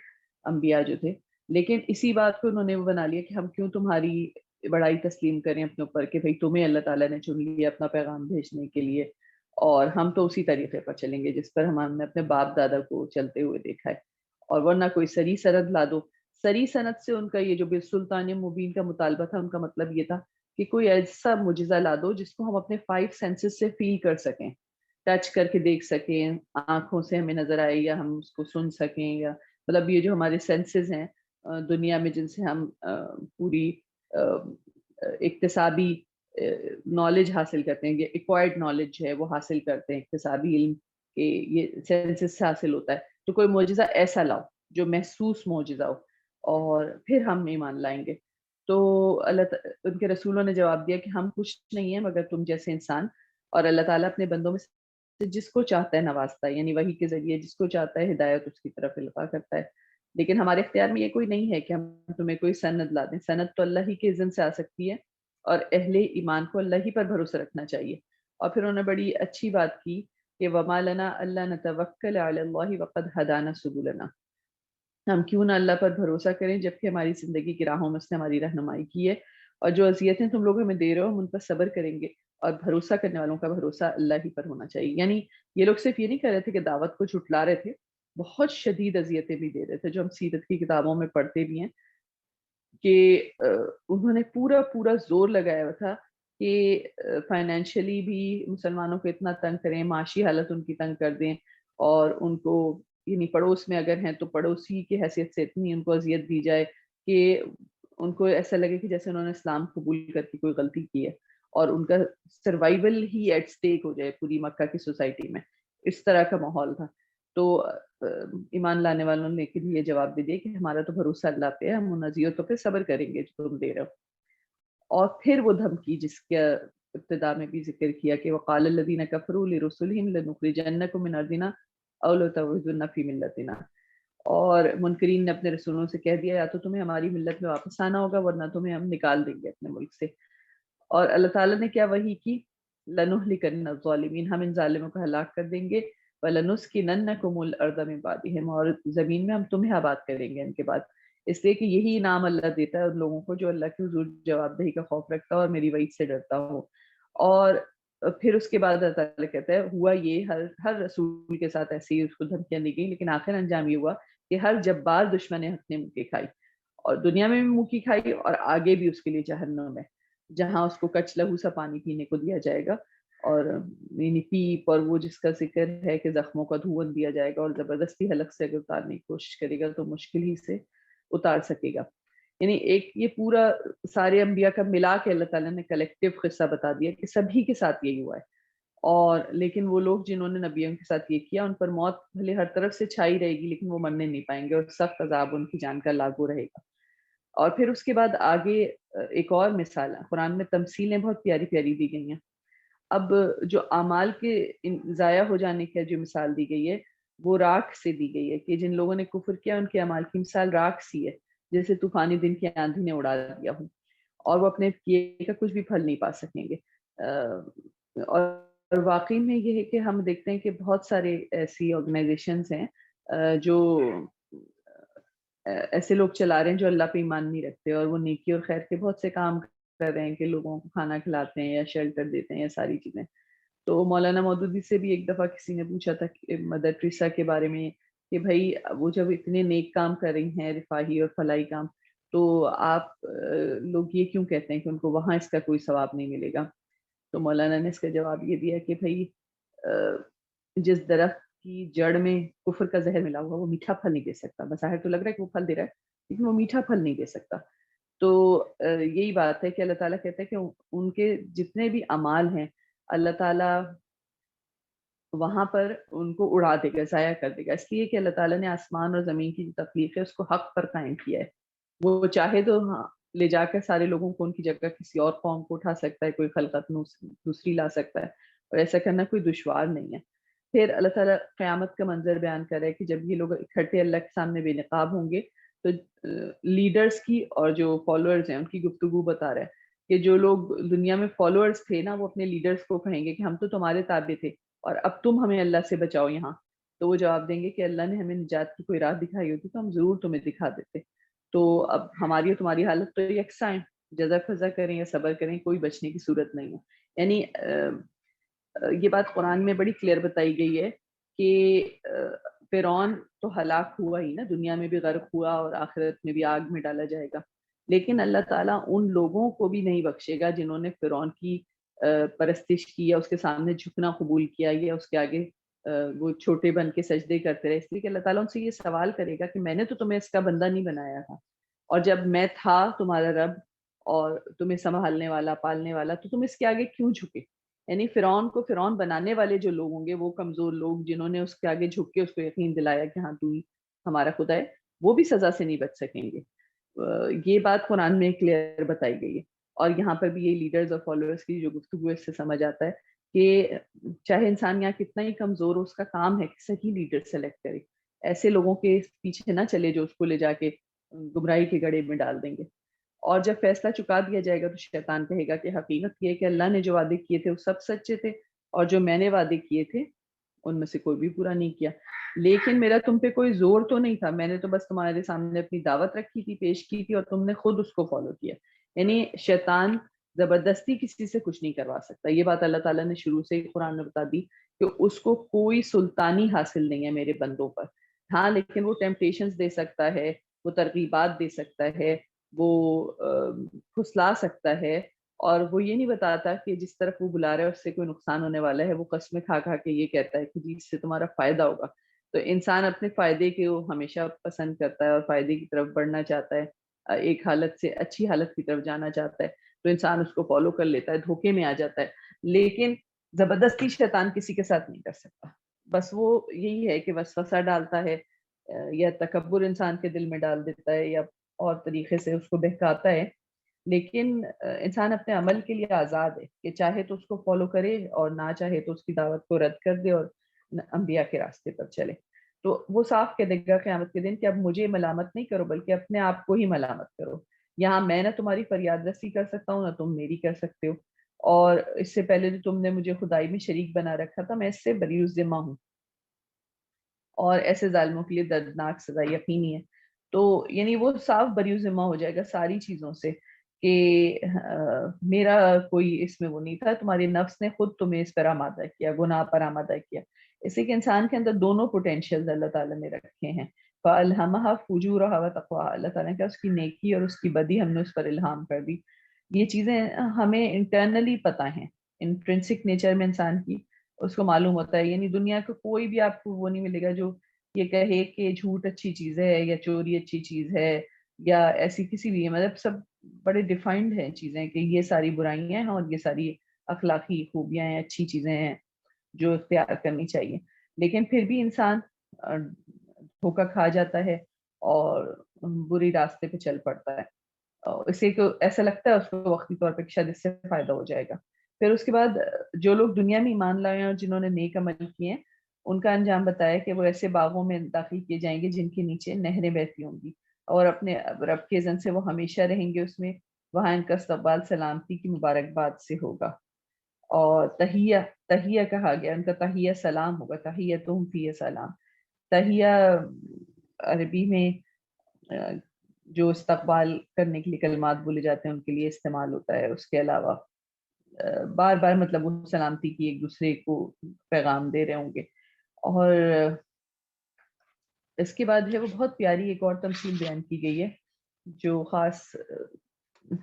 انبیاء جو تھے۔ لیکن اسی بات کو انہوں نے وہ بنا لیا کہ ہم کیوں تمہاری بڑائی تسلیم کریں اپنے اوپر کہ بھئی تمہیں اللہ تعالیٰ نے چن لیا اپنا پیغام بھیجنے کے لیے، اور ہم تو اسی طریقے پر چلیں گے جس پر ہم نے اپنے باپ دادا کو چلتے ہوئے دیکھا ہے، اور ورنہ کوئی سری سند لا دو. سری سند سے ان کا یہ جو بالسلطان مبین کا مطالبہ تھا، ان کا مطلب یہ تھا کہ کوئی ایسا معجزہ لا دو جس کو ہم اپنے 5 سینسز سے فیل کر سکیں، ٹچ کر کے دیکھ سکیں، آنکھوں سے ہمیں نظر آئے یا ہم اس کو سن سکیں، یا مطلب یہ جو ہمارے سینسز ہیں دنیا میں جن سے ہم پوری اکتسابی نالج حاصل کرتے ہیں، یہ ایکوائرڈ نالج ہے وہ حاصل کرتے ہیں، اکتسابی علم کہ یہ سینسز سے حاصل ہوتا ہے. تو کوئی معجزہ ایسا لاؤ جو محسوس معجزہ ہو، اور پھر ہم ایمان لائیں گے. تو ان کے رسولوں نے جواب دیا کہ ہم کچھ نہیں ہیں مگر تم جیسے انسان، اور اللہ تعالیٰ اپنے بندوں میں سے جس کو چاہتا ہے نوازتا ہے، یعنی وحی کے ذریعے جس کو چاہتا ہے ہدایت اس کی طرف القاء کرتا ہے. لیکن ہمارے اختیار میں یہ کوئی نہیں ہے کہ ہم تمہیں کوئی سند لا دیں. سند تو اللہ ہی کے اذن سے آ سکتی ہے، اور اہل ایمان کو اللہ ہی پر بھروسہ رکھنا چاہیے. اور پھر انہوں نے بڑی اچھی بات کی کہ وما لنا الا نتوکل علی اللہ وقد ہدانا سبلنا، ہم کیوں نہ اللہ پر بھروسہ کریں جبکہ ہماری زندگی کی راہوں میں اس نے ہماری رہنمائی کی ہے، اور جو اذیتیں تم لوگ ہمیں دے رہے ہو ہم ان پر صبر کریں گے، اور بھروسہ کرنے والوں کا بھروسہ اللہ ہی پر ہونا چاہیے. یعنی یہ لوگ صرف یہ نہیں کہہ رہے تھے کہ دعوت کو جھٹلا رہے تھے، بہت شدید اذیتیں بھی دے رہے تھے جو ہم سیرت کی کتابوں میں پڑھتے بھی ہیں کہ انہوں نے پورا پورا زور لگایا ہوا تھا کہ فائنینشلی بھی مسلمانوں کو اتنا تنگ کریں، معاشی حالت ان کی تنگ کر دیں، اور ان کو یعنی پڑوس میں اگر ہیں تو پڑوسی کی حیثیت سے اتنی ان کو اذیت دی جائے کہ ان کو ایسا لگے کہ جیسے انہوں نے اسلام قبول کر کے کوئی غلطی کی ہے، اور ان کا سروائیول ہی ایٹ سٹیک ہو جائے پوری مکہ کی سوسائٹی میں. اس طرح کا ماحول تھا. تو ایمان لانے والوں نے یہ جواب دے دیا کہ ہمارا تو بھروسہ اللہ پہ ہے، ہم ان اذیتوں پہ صبر کریں گے جو تم دے رہے ہو. اور پھر وہ دھمکی جس کا ابتدا میں بھی ذکر کیا کہ وقال الذین کفروا لرسلهم لنخرجنکم من ارضنا او لتعودن فی ملتنا، اور منکرین نے اپنے رسولوں سے کہہ دیا یا تو تمہیں ہماری ملت میں واپس آنا ہوگا ورنہ تمہیں ہم نکال دیں گے اپنے ملک سے. اور اللہ تعالیٰ نے کیا وحی کی، لنہلکن الظالمین، ہم ان ظالموں کو ہلاک کر دیں گے، وَلَنُسْكِنَنَّكُمُ الْأَرْضَ مِن بَعْدِهِمْ، اور زمین میں ہم تمہیں آباد کریں گے ان کے بعد. اس لیے کہ یہی انعام اللہ دیتا ہے ان لوگوں کو جو اللہ کے حضور جواب دہی کا خوف رکھتا ہو اور میری وعید سے ڈرتا ہو. اور پھر اس کے بعد اللہ تعالیٰ کہتا ہے ہوا یہ ہر رسول کے ساتھ ایسی اس کو دھمکیاں دی گئی، لیکن آخر انجام یہ ہوا کہ ہر جبار دشمن حق نے منہ کی کھائی، اور دنیا میں بھی منہ کی کھائی، اور آگے بھی اس کے لیے جہنم ہے جہاں اس کو کچ لہو سا پانی پینے کو دیا جائے گا، اور یعنی پیپ، اور وہ جس کا ذکر ہے کہ زخموں کا دھون دیا جائے گا، اور زبردستی حلق سے اگر اتارنے کی کوشش کرے گا تو مشکل ہی سے اتار سکے گا. یعنی ایک یہ پورا سارے انبیاء کا ملا کے اللہ تعالیٰ نے کلیکٹیو قصہ بتا دیا کہ سبھی کے ساتھ یہی ہوا ہے. اور لیکن وہ لوگ جنہوں نے نبیوں کے ساتھ یہ کیا ان پر موت بھلے ہر طرف سے چھائی رہے گی لیکن وہ مرنے نہیں پائیں گے، اور سخت عذاب ان کی جان کا لاگو رہے گا. اور پھر اس کے بعد آگے ایک اور مثال ہے، قرآن میں تمثیلیں بہت پیاری پیاری دی گئی ہیں. اب جو اعمال کے ضائع ہو جانے کی جو مثال دی گئی ہے وہ راکھ سے دی گئی ہے کہ جن لوگوں نے کفر کیا ان کے اعمال کی مثال راکھ سی ہے، جیسے طوفانی دن کی آندھی نے اڑا دیا ہوں، اور وہ اپنے کیے کا کچھ بھی پھل نہیں پا سکیں گے. اور واقعی میں یہ ہے کہ ہم دیکھتے ہیں کہ بہت سارے ایسی آرگنائزیشنز ہیں جو ایسے لوگ چلا رہے ہیں جو اللہ پہ ایمان نہیں رکھتے، اور وہ نیکی اور خیر کے بہت سے کام کر رہے ہیں کہ لوگوں کو کھانا کھلاتے ہیں یا شیلٹر دیتے ہیں یا ساری چیزیں. تو مولانا مودودی سے بھی ایک دفعہ کسی نے پوچھا تھا کہ مدر ٹریسا کے بارے میں کہ بھائی وہ جب اتنے نیک کام کر رہی ہیں، رفاہی اور فلاحی کام، تو آپ لوگ یہ کیوں کہتے ہیں کہ ان کو وہاں اس کا کوئی ثواب نہیں ملے گا؟ تو مولانا نے اس کا جواب یہ دیا کہ بھائی جس درخت کی جڑ میں کفر کا زہر ملا ہوا وہ میٹھا پھل نہیں دے سکتا. بظاہر تو لگ رہا ہے کہ وہ پھل دے رہا ہے لیکن وہ میٹھا پھل نہیں دے سکتا. تو یہی بات ہے کہ اللہ تعالیٰ کہتا ہے کہ ان کے جتنے بھی اعمال ہیں اللہ تعالیٰ وہاں پر ان کو اڑا دے گا، ضائع کر دے گا، اس لیے کہ اللہ تعالیٰ نے آسمان اور زمین کی جو تخلیق ہے اس کو حق پر قائم کیا ہے. وہ چاہے تو ہاں لے جا کر سارے لوگوں کو ان کی جگہ کسی اور قوم کو اٹھا سکتا ہے، کوئی خلقت دوسری لا سکتا ہے، اور ایسا کرنا کوئی دشوار نہیں ہے. پھر اللہ تعالیٰ قیامت کا منظر بیان کر رہا ہے کہ جب یہ لوگ اکٹھے اللہ کے سامنے بے نقاب ہوں گے تو لیڈرز کی اور جو فالوورز ہیں ان کی گفتگو بتا رہا ہے کہ جو لوگ دنیا میں فالوورز تھے نا وہ اپنے لیڈرز کو کہیں گے کہ ہم تو تمہارے تابع تھے اور اب تم ہمیں اللہ سے بچاؤ یہاں. تو وہ جواب دیں گے کہ اللہ نے ہمیں نجات کی کوئی راہ دکھائی ہوتی تو ہم ضرور تمہیں دکھا دیتے. تو اب ہماری اور تمہاری حالت تو یکساں ہے، جزا فضا کریں یا صبر کریں کوئی بچنے کی صورت نہیں ہے. یعنی یہ بات قرآن میں بڑی کلیئر بتائی گئی ہے کہ فرعون تو ہلاک ہوا ہی نا، دنیا میں بھی غرق ہوا اور آخرت میں بھی آگ میں ڈالا جائے گا، لیکن اللہ تعالیٰ ان لوگوں کو بھی نہیں بخشے گا جنہوں نے فرعون کی پرستش کی یا اس کے سامنے جھکنا قبول کیا یا اس کے آگے وہ چھوٹے بن کے سجدے کرتے رہے، اس لیے کہ اللہ تعالیٰ ان سے یہ سوال کرے گا کہ میں نے تو تمہیں اس کا بندہ نہیں بنایا تھا، اور جب میں تھا تمہارا رب اور تمہیں سنبھالنے والا پالنے والا تو تم اس کے آگے کیوں جھکے؟ یعنی فرعون کو فرعون بنانے والے جو لوگ ہوں گے، وہ کمزور لوگ جنہوں نے اس کے آگے جھک کے اس کو یقین دلایا کہ ہاں تو ہی ہمارا خدا ہے، وہ بھی سزا سے نہیں بچ سکیں گے۔ یہ بات قرآن میں کلیئر بتائی گئی ہے، اور یہاں پر بھی یہ لیڈرز اور فالوورز کی جو گفتگو ہے اس سے سمجھ آتا ہے کہ چاہے انسان یہاں کتنا ہی کمزور ہو، اس کا کام ہے کہ صحیح لیڈر سلیکٹ کرے، ایسے لوگوں کے پیچھے نہ چلے جو اس کو لے جا کے گمراہی کے گڑھے میں ڈال دیں گے۔ اور جب فیصلہ چکا دیا جائے گا تو شیطان کہے گا کہ حقیقت یہ ہے کہ اللہ نے جو وعدے کیے تھے وہ سب سچے تھے، اور جو میں نے وعدے کیے تھے ان میں سے کوئی بھی پورا نہیں کیا، لیکن میرا تم پہ کوئی زور تو نہیں تھا، میں نے تو بس تمہارے سامنے اپنی دعوت رکھی تھی، پیش کی تھی، اور تم نے خود اس کو فالو کیا۔ یعنی شیطان زبردستی کسی سے کچھ نہیں کروا سکتا، یہ بات اللہ تعالیٰ نے شروع سے ہی قرآن میں بتا دی کہ اس کو کوئی سلطانی حاصل نہیں ہے میرے بندوں پر۔ ہاں لیکن وہ ٹیمپٹیشنز دے سکتا ہے، وہ ترغیبات دے سکتا ہے، وہ پھسلا سکتا ہے، اور وہ یہ نہیں بتاتا کہ جس طرف وہ بلا رہا ہے اس سے کوئی نقصان ہونے والا ہے، وہ قسمیں کھا کھا کے یہ کہتا ہے کہ جی اس سے تمہارا فائدہ ہوگا۔ تو انسان اپنے فائدے کے وہ ہمیشہ پسند کرتا ہے اور فائدے کی طرف بڑھنا چاہتا ہے، ایک حالت سے اچھی حالت کی طرف جانا چاہتا ہے، تو انسان اس کو فالو کر لیتا ہے، دھوکے میں آ جاتا ہے، لیکن زبردستی شیطان کسی کے ساتھ نہیں کر سکتا۔ بس وہ یہی ہے کہ وسوسہ ڈالتا ہے، یا تکبر انسان کے دل میں ڈال دیتا ہے، یا اور طریقے سے اس کو بہکاتا ہے، لیکن انسان اپنے عمل کے لیے آزاد ہے کہ چاہے تو اس کو فالو کرے اور نہ چاہے تو اس کی دعوت کو رد کر دے اور انبیاء کے راستے پر چلے۔ تو وہ صاف کہہ دے گا قیامت کے دن کہ اب مجھے ملامت نہیں کرو بلکہ اپنے آپ کو ہی ملامت کرو، یہاں میں نہ تمہاری فریاد رسی کر سکتا ہوں نہ تم میری کر سکتے ہو، اور اس سے پہلے جو تم نے مجھے خدائی میں شریک بنا رکھا تھا میں اس سے بری الذمہ ہوں، اور ایسے ظالموں کے لیے دردناک سزا یقینی ہے۔ تو یعنی وہ صاف بری ذمہ ہو جائے گا ساری چیزوں سے کہ میرا کوئی اس میں وہ نہیں تھا، تمہارے نفس نے خود تمہیں اس پر آمادہ کیا، گناہ پر آمادہ کیا، اس لیے کہ انسان کے اندر دونوں پوٹینشیل اللہ تعالیٰ نے رکھے ہیں۔ فَأَلْهَمَهَا فُجُورَهَا وَتَقْوَاهَا، اللہ تعالیٰ نے کہا اس کی نیکی اور اس کی بدی ہم نے اس پر الہام کر دی۔ یہ چیزیں ہمیں انٹرنلی پتہ ہیں، انٹرنسک نیچر میں انسان کی اس کو معلوم ہوتا ہے، یعنی دنیا کا کوئی بھی آپ کو وہ نہیں ملے گا جو یہ کہے کہ جھوٹ اچھی چیز ہے یا چوری اچھی چیز ہے یا ایسی کسی بھی، مطلب سب بڑے ڈیفائنڈ ہیں چیزیں کہ یہ ساری برائیاں ہیں اور یہ ساری اخلاقی خوبیاں ہیں، اچھی چیزیں ہیں جو اختیار کرنی چاہیے، لیکن پھر بھی انسان دھوکا کھا جاتا ہے اور بری راستے پہ چل پڑتا ہے، اسے تو ایسا لگتا ہے اس کو وقتی طور پہ کہ شاید اس سے فائدہ ہو جائے گا۔ پھر اس کے بعد جو لوگ دنیا میں ایمان لائے ہیں اور جنہوں نے نیک عمل کیے ہیں ان کا انجام بتایا کہ وہ ایسے باغوں میں داخل کیے جائیں گے جن کے نیچے نہریں بہتی ہوں گی، اور اپنے رب کے اذن سے وہ ہمیشہ رہیں گے اس میں، وہاں ان کا استقبال سلامتی کی مبارکباد سے ہوگا، اور تحیہ تحیہ کہا گیا، ان کا تحیہ سلام ہوگا، تحیتہم فیہ سلام۔ تحیہ عربی میں جو استقبال کرنے کے لیے کلمات بولے جاتے ہیں ان کے لیے استعمال ہوتا ہے، اس کے علاوہ بار بار مطلب وہ سلامتی کی ایک دوسرے کو پیغام دے رہے ہوں گے۔ اور اس کے بعد ہے وہ بہت پیاری ایک اور تمثیل بیان کی گئی ہے جو خاص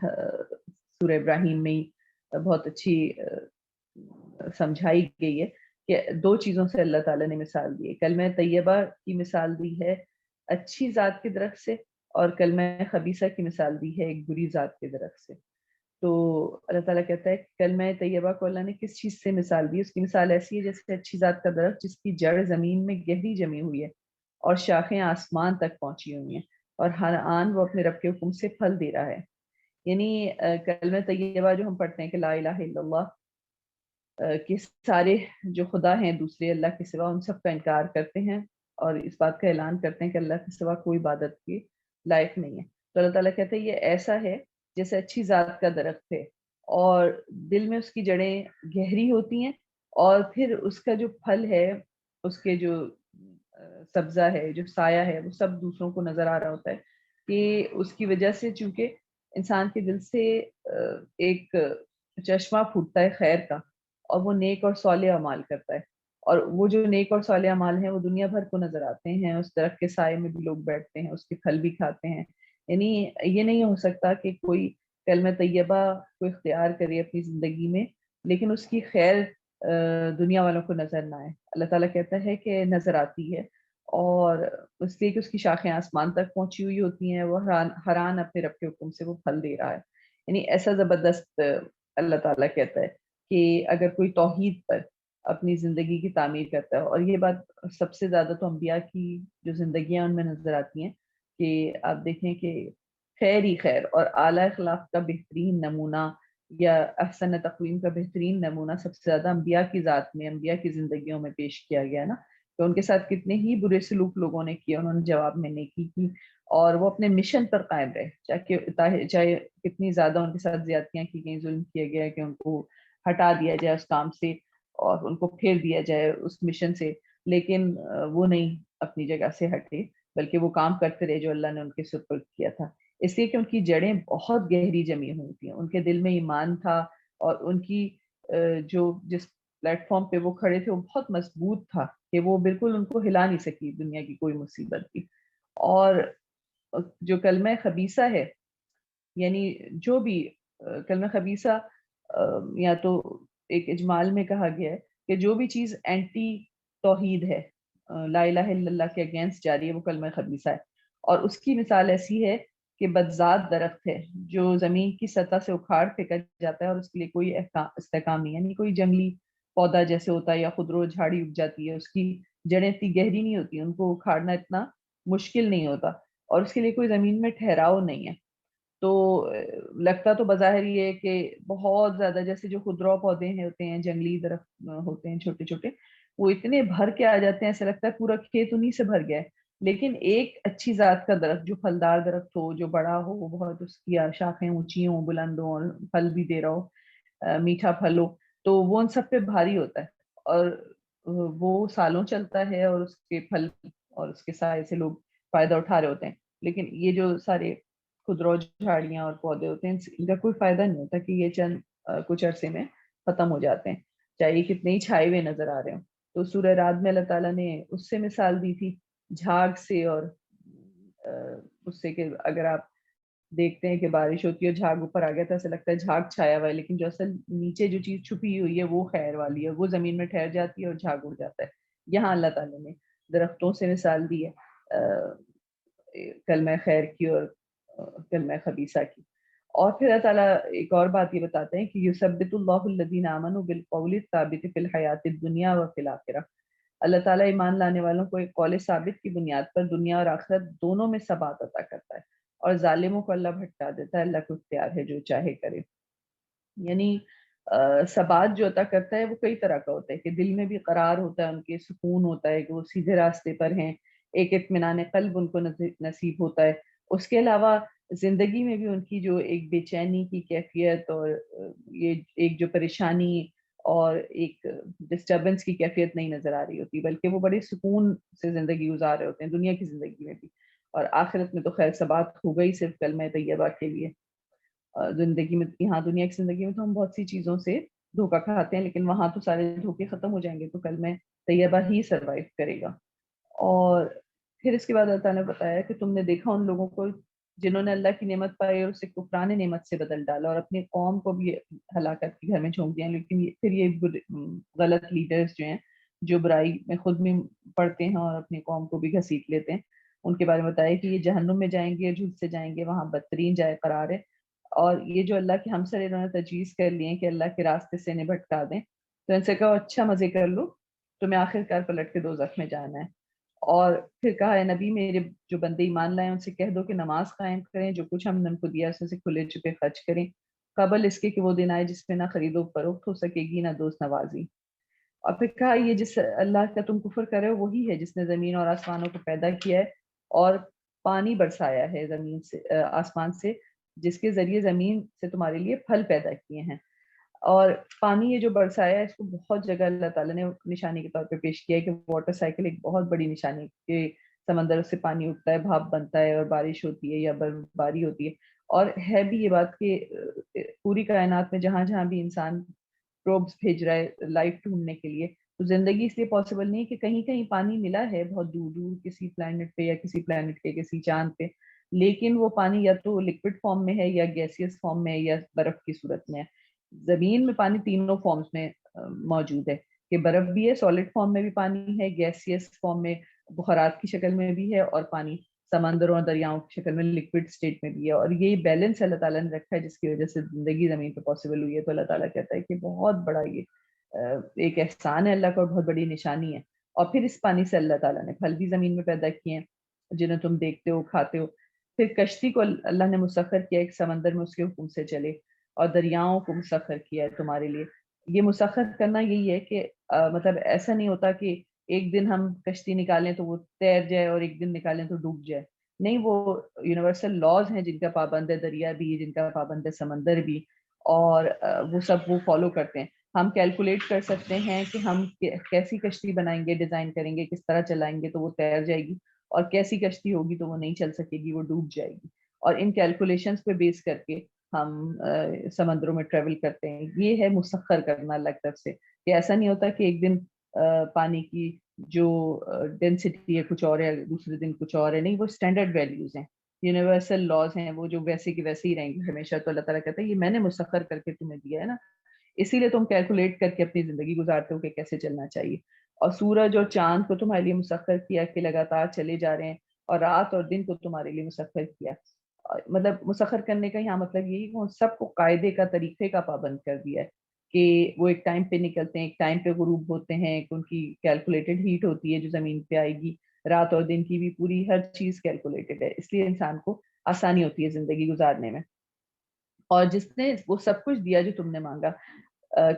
سورہ ابراہیم میں ہی بہت اچھی سمجھائی گئی ہے کہ دو چیزوں سے اللہ تعالیٰ نے مثال دی ہے، کلمہ طیبہ کی مثال دی ہے اچھی ذات کے درخت سے، اور کلمہ خبیثہ کی مثال دی ہے ایک بری ذات کے درخت سے۔ تو اللہ تعالیٰ کہتا ہے کہ کلمہ طیبہ کو اللہ نے کس چیز سے مثال دی، اس کی مثال ایسی ہے جیسے اچھی ذات کا درخت جس کی جڑ زمین میں گہری جمی ہوئی ہے اور شاخیں آسمان تک پہنچی ہوئی ہیں، اور ہر آن وہ اپنے رب کے حکم سے پھل دے رہا ہے۔ یعنی کلمہ طیبہ جو ہم پڑھتے ہیں کہ لا الہ الا اللہ، کہ سارے جو خدا ہیں دوسرے اللہ کے سوا ان سب کا انکار کرتے ہیں اور اس بات کا اعلان کرتے ہیں کہ اللہ کے سوا کوئی عبادت کی لائق نہیں ہے، تو اللہ تعالیٰ کہتے ہیں یہ ایسا ہے جیسے اچھی ذات کا درخت ہے، اور دل میں اس کی جڑیں گہری ہوتی ہیں، اور پھر اس کا جو پھل ہے، اس کے جو سبزہ ہے، جو سایہ ہے، وہ سب دوسروں کو نظر آ رہا ہوتا ہے، کہ اس کی وجہ سے چونکہ انسان کے دل سے ایک چشمہ پھوٹتا ہے خیر کا، اور وہ نیک اور صالح اعمال کرتا ہے، اور وہ جو نیک اور صالح اعمال ہیں وہ دنیا بھر کو نظر آتے ہیں، اس درخت کے سائے میں بھی لوگ بیٹھتے ہیں، اس کے پھل بھی کھاتے ہیں. یعنی یہ نہیں ہو سکتا کہ کوئی کلمہ طیبہ کو اختیار کرے اپنی زندگی میں لیکن اس کی خیر دنیا والوں کو نظر نہ آئے. اللہ تعالیٰ کہتا ہے کہ نظر آتی ہے، اور اس لیے کہ اس کی شاخیں آسمان تک پہنچی ہوئی ہوتی ہیں، وہ حران اپنے رب کے حکم سے وہ پھل دے رہا ہے. یعنی ایسا زبردست اللہ تعالیٰ کہتا ہے کہ اگر کوئی توحید پر اپنی زندگی کی تعمیر کرتا ہے، اور یہ بات سب سے زیادہ تو انبیاء کی جو زندگیاں ان میں نظر آتی ہیں کہ آپ دیکھیں کہ خیر ہی خیر اور اعلیٰ اخلاق کا بہترین نمونہ یا احسن تقویم کا بہترین نمونہ سب سے زیادہ انبیاء کی ذات میں، انبیاء کی زندگیوں میں پیش کیا گیا نا. تو ان کے ساتھ کتنے ہی برے سلوک لوگوں نے کیے، انہوں نے جواب میں نیکی کی اور وہ اپنے مشن پر قائم رہے، چاہے کتنی زیادہ ان کے ساتھ زیادتیاں کی گئیں، ظلم کیا گیا کہ ان کو ہٹا دیا جائے اس کام سے اور ان کو پھیر دیا جائے اس مشن سے، لیکن وہ نہیں اپنی جگہ سے ہٹے بلکہ وہ کام کرتے رہے جو اللہ نے ان کے سپرد کیا تھا. اس لیے کہ ان کی جڑیں بہت گہری جمی ہوئی تھیں، ان کے دل میں ایمان تھا، اور ان کی جو جس پلیٹ فارم پہ وہ کھڑے تھے وہ بہت مضبوط تھا کہ وہ بالکل ان کو ہلا نہیں سکی دنیا کی کوئی مصیبت بھی. اور جو کلمہ خبیثہ ہے، یعنی جو بھی کلمہ خبیثہ یا تو ایک اجمال میں کہا گیا ہے کہ جو بھی چیز اینٹی توحید ہے، لا الہ الا اللہ کے اگینسٹ جا رہی ہے، وہ کلمہ خبیثہ ہے. اور اس کی مثال ایسی ہے کہ بدذات درخت ہے جو زمین کی سطح سے اکھاڑ پھینکا جاتا ہے اور اس کے لیے کوئی استحکام نہیں، یعنی کوئی جنگلی پودا جیسے ہوتا ہے یا خودرو جھاڑی اگ جاتی ہے، اس کی جڑیں اتنی گہری نہیں ہوتی، ان کو اکھاڑنا اتنا مشکل نہیں ہوتا، اور اس کے لیے کوئی زمین میں ٹھہراؤ نہیں ہے. تو لگتا تو بظاہر یہ ہے کہ بہت زیادہ جیسے جو خودرو پودے ہیں ہوتے ہیں، جنگلی درخت ہوتے ہیں چھوٹے چھوٹے، وہ اتنے بھر کے آ جاتے ہیں، ایسا لگتا ہے پورا کھیت انہی سے بھر گیا ہے. لیکن ایک اچھی ذات کا درخت جو پھلدار درخت ہو، جو بڑا ہو، بہت اس کی شاخیں اونچی ہوں، بلند ہوں، اور پھل بھی دے رہا ہو، میٹھا پھل ہو، تو وہ ان سب پہ بھاری ہوتا ہے، اور وہ سالوں چلتا ہے، اور اس کے پھل اور اس کے سائے سے لوگ فائدہ اٹھا رہے ہوتے ہیں. لیکن یہ جو سارے خودرو جھاڑیاں اور پودے ہوتے ہیں، ان کا کوئی فائدہ نہیں ہوتا کہ یہ چند کچھ عرصے میں ختم ہو جاتے ہیں، چاہے یہ کتنے ہی چھائے ہوئے نظر آ رہے ہوں. تو سورہ رعد میں اللہ تعالیٰ نے اس سے مثال دی تھی، جھاگ سے، اور اس سے کہ اگر آپ دیکھتے ہیں کہ بارش ہوتی ہے اور جھاگ اوپر آ گیا تو ایسا لگتا ہے جھاگ چھایا ہوا ہے، لیکن جو اصل نیچے جو چیز چھپی ہوئی ہے وہ خیر والی ہے، وہ زمین میں ٹھہر جاتی ہے اور جھاگ اڑ جاتا ہے. یہاں اللہ تعالیٰ نے درختوں سے مثال دی ہے کلمہ خیر کی اور کلمہ خبیثہ کی. اور پھر اللہ تعالیٰ ایک اور بات یہ بتاتے ہیں کہ یثبت اللہ الذین آمنوا بالقول الثابت فی الحیات الدنیا وفی الآخرہ. اللہ تعالیٰ ایمان لانے والوں کو ایک قول ثابت کی بنیاد پر دنیا اور آخرت دونوں میں ثبات عطا کرتا ہے، اور ظالموں کو اللہ بھٹکا دیتا ہے. اللہ کو اختیار ہے جو چاہے کرے. یعنی ثبات جو عطا کرتا ہے وہ کئی طرح کا ہوتا ہے کہ دل میں بھی قرار ہوتا ہے، ان کے سکون ہوتا ہے کہ وہ سیدھے راستے پر ہیں، ایک اطمینان قلب ان کو نصیب ہوتا ہے. اس کے علاوہ زندگی میں بھی ان کی جو ایک بے چینی کی کیفیت، اور یہ ایک جو پریشانی اور ایک ڈسٹربنس کی کیفیت نہیں نظر آ رہی ہوتی، بلکہ وہ بڑے سکون سے زندگی گزار رہے ہوتے ہیں دنیا کی زندگی میں بھی. اور آخرت میں تو خیر ثبات ہوگا ہی صرف کلمہ طیبہ کے لیے. زندگی میں یہاں دنیا کی زندگی میں تو ہم بہت سی چیزوں سے دھوکہ کھاتے ہیں، لیکن وہاں تو سارے دھوکے ختم ہو جائیں گے، تو کلمہ طیبہ ہی سروائیو کرے گا. اور پھر اس کے بعد اللہ تعالیٰ نے بتایا کہ تم نے دیکھا ان لوگوں کو جنہوں نے اللہ کی نعمت پائی اور اسے کفران نعمت سے بدل ڈالا، اور اپنی قوم کو بھی ہلاکت کے گھر میں جھونک دیا. لیکن پھر یہ غلط لیڈرز جو ہیں، جو برائی میں خود میں پڑتے ہیں اور اپنی قوم کو بھی گھسیٹ لیتے ہیں، ان کے بارے میں بتایا کہ یہ جہنم میں جائیں گے، جھوٹ سے جائیں گے، وہاں بدترین جائے قرار ہے. اور یہ جو اللہ کے ہمسر انہوں نے تجویز کر لیے کہ اللہ کے راستے سے انہیں بھٹکا دیں، تو ان سے کہو اچھا مزے کر لو، تمہیں آخر کار پلٹ کے دوزخ میں جانا ہے. اور پھر کہا ہے نبی میرے جو بندے ایمان لائیں ان سے کہہ دو کہ نماز قائم کریں، جو کچھ ہم نے ان کو دیا اس میں سے کھلے چھپے خرچ کریں، قبل اس کے کہ وہ دن آئے جس میں نہ خرید و فروخت ہو سکے گی، نہ دوست نوازی. اور پھر کہا یہ جس اللہ کا تم کفر کرے ہو وہی ہے جس نے زمین اور آسمانوں کو پیدا کیا ہے اور پانی برسایا ہے زمین سے آسمان سے، جس کے ذریعے زمین سے تمہارے لیے پھل پیدا کیے ہیں. اور پانی یہ جو برسایا ہے اس کو بہت جگہ اللہ تعالیٰ نے نشانی کے طور پہ پیش کیا ہے کہ واٹر سائیکل ایک بہت بڑی نشانی کہ سمندر سے پانی اٹھتا ہے، بھاپ بنتا ہے، اور بارش ہوتی ہے یا برف باری ہوتی ہے. اور ہے بھی یہ بات کہ پوری کائنات میں جہاں جہاں بھی انسان پروبس بھیج رہا ہے لائف ڈھونڈنے کے لیے. تو زندگی اس لیے پاسبل نہیں کہ کہیں کہیں پانی ملا ہے بہت دور دور کسی پلانٹ پہ یا کسی پلانٹ کے کسی چاند پہ, لیکن وہ پانی یا تو لکوڈ فارم میں ہے یا گیسیس فارم میں یا برف کی صورت میں ہے. زمین میں پانی تینوں فارمز میں موجود ہے, کہ برف بھی ہے, سالڈ فارم میں بھی پانی ہے, گیسیس فارم میں بخارات کی شکل میں بھی ہے, اور پانی سمندروں اور دریاؤں کی شکل میں لکوڈ اسٹیٹ میں بھی ہے. اور یہ بیلنس اللہ تعالیٰ نے رکھا ہے جس کی وجہ سے زندگی زمین پہ پاسبل ہوئی ہے. تو اللہ تعالیٰ کہتا ہے کہ بہت بڑا یہ ایک احسان ہے اللہ کا, اور بہت بڑی نشانی ہے. اور پھر اس پانی سے اللہ تعالیٰ نے پھل بھی زمین میں پیدا کیے ہیں جنہیں تم دیکھتے ہو کھاتے ہو. پھر کشتی کو اللہ نے مسخر کیا ایک سمندر میں اس کے حکم سے چلے, اور دریاؤں کو مسخر کیا ہے تمہارے لیے. یہ مسخر کرنا یہی ہے کہ مطلب ایسا نہیں ہوتا کہ ایک دن ہم کشتی نکالیں تو وہ تیر جائے اور ایک دن نکالیں تو ڈوب جائے. نہیں, وہ یونیورسل لاز ہیں جن کا پابند ہے دریا بھی, جن کا پابند ہے سمندر بھی, اور وہ سب وہ فالو کرتے ہیں. ہم کیلکولیٹ کر سکتے ہیں کہ ہم کیسی کشتی بنائیں گے, ڈیزائن کریں گے, کس طرح چلائیں گے تو وہ تیر جائے گی, اور کیسی کشتی ہوگی تو وہ نہیں چل سکے گی, وہ ڈوب جائے گی. اور ان کیلکولیشنز پہ بیس کر کے ہم سمندروں میں ٹریول کرتے ہیں. یہ ہے مسخر کرنا اللہ کی طرف سے, کہ ایسا نہیں ہوتا کہ ایک دن پانی کی جو ڈینسٹی ہے کچھ اور ہے, دوسرے دن کچھ اور ہے. نہیں, وہ اسٹینڈرڈ ویلیوز ہیں, یونیورسل لاز ہیں, وہ جو ویسے کی ویسے ہی رہیں گے ہمیشہ. تو اللہ تعالیٰ کہتا ہے یہ میں نے مسخر کر کے تمہیں دیا ہے نا, اسی لیے تم کیلکولیٹ کر کے اپنی زندگی گزارتے ہو کہ کیسے چلنا چاہیے. اور سورج اور چاند کو تمہارے لیے مسخر کیا کہ لگاتار چلے جا رہے ہیں, اور رات اور دن کو تمہارے لیے مسخر کیا. مطلب مسخر کرنے کا یہاں مطلب یہی کہ سب کو قاعدے کا طریقے کا پابند کر دیا ہے, کہ وہ ایک ٹائم پہ نکلتے ہیں, ایک ٹائم پہ غروب ہوتے ہیں, کہ ان کی کیلکولیٹڈ ہیٹ ہوتی ہے جو زمین پہ آئے گی, رات اور دن کی بھی پوری ہر چیز کیلکولیٹڈ ہے. اس لیے انسان کو آسانی ہوتی ہے زندگی گزارنے میں. اور جس نے وہ سب کچھ دیا جو تم نے مانگا,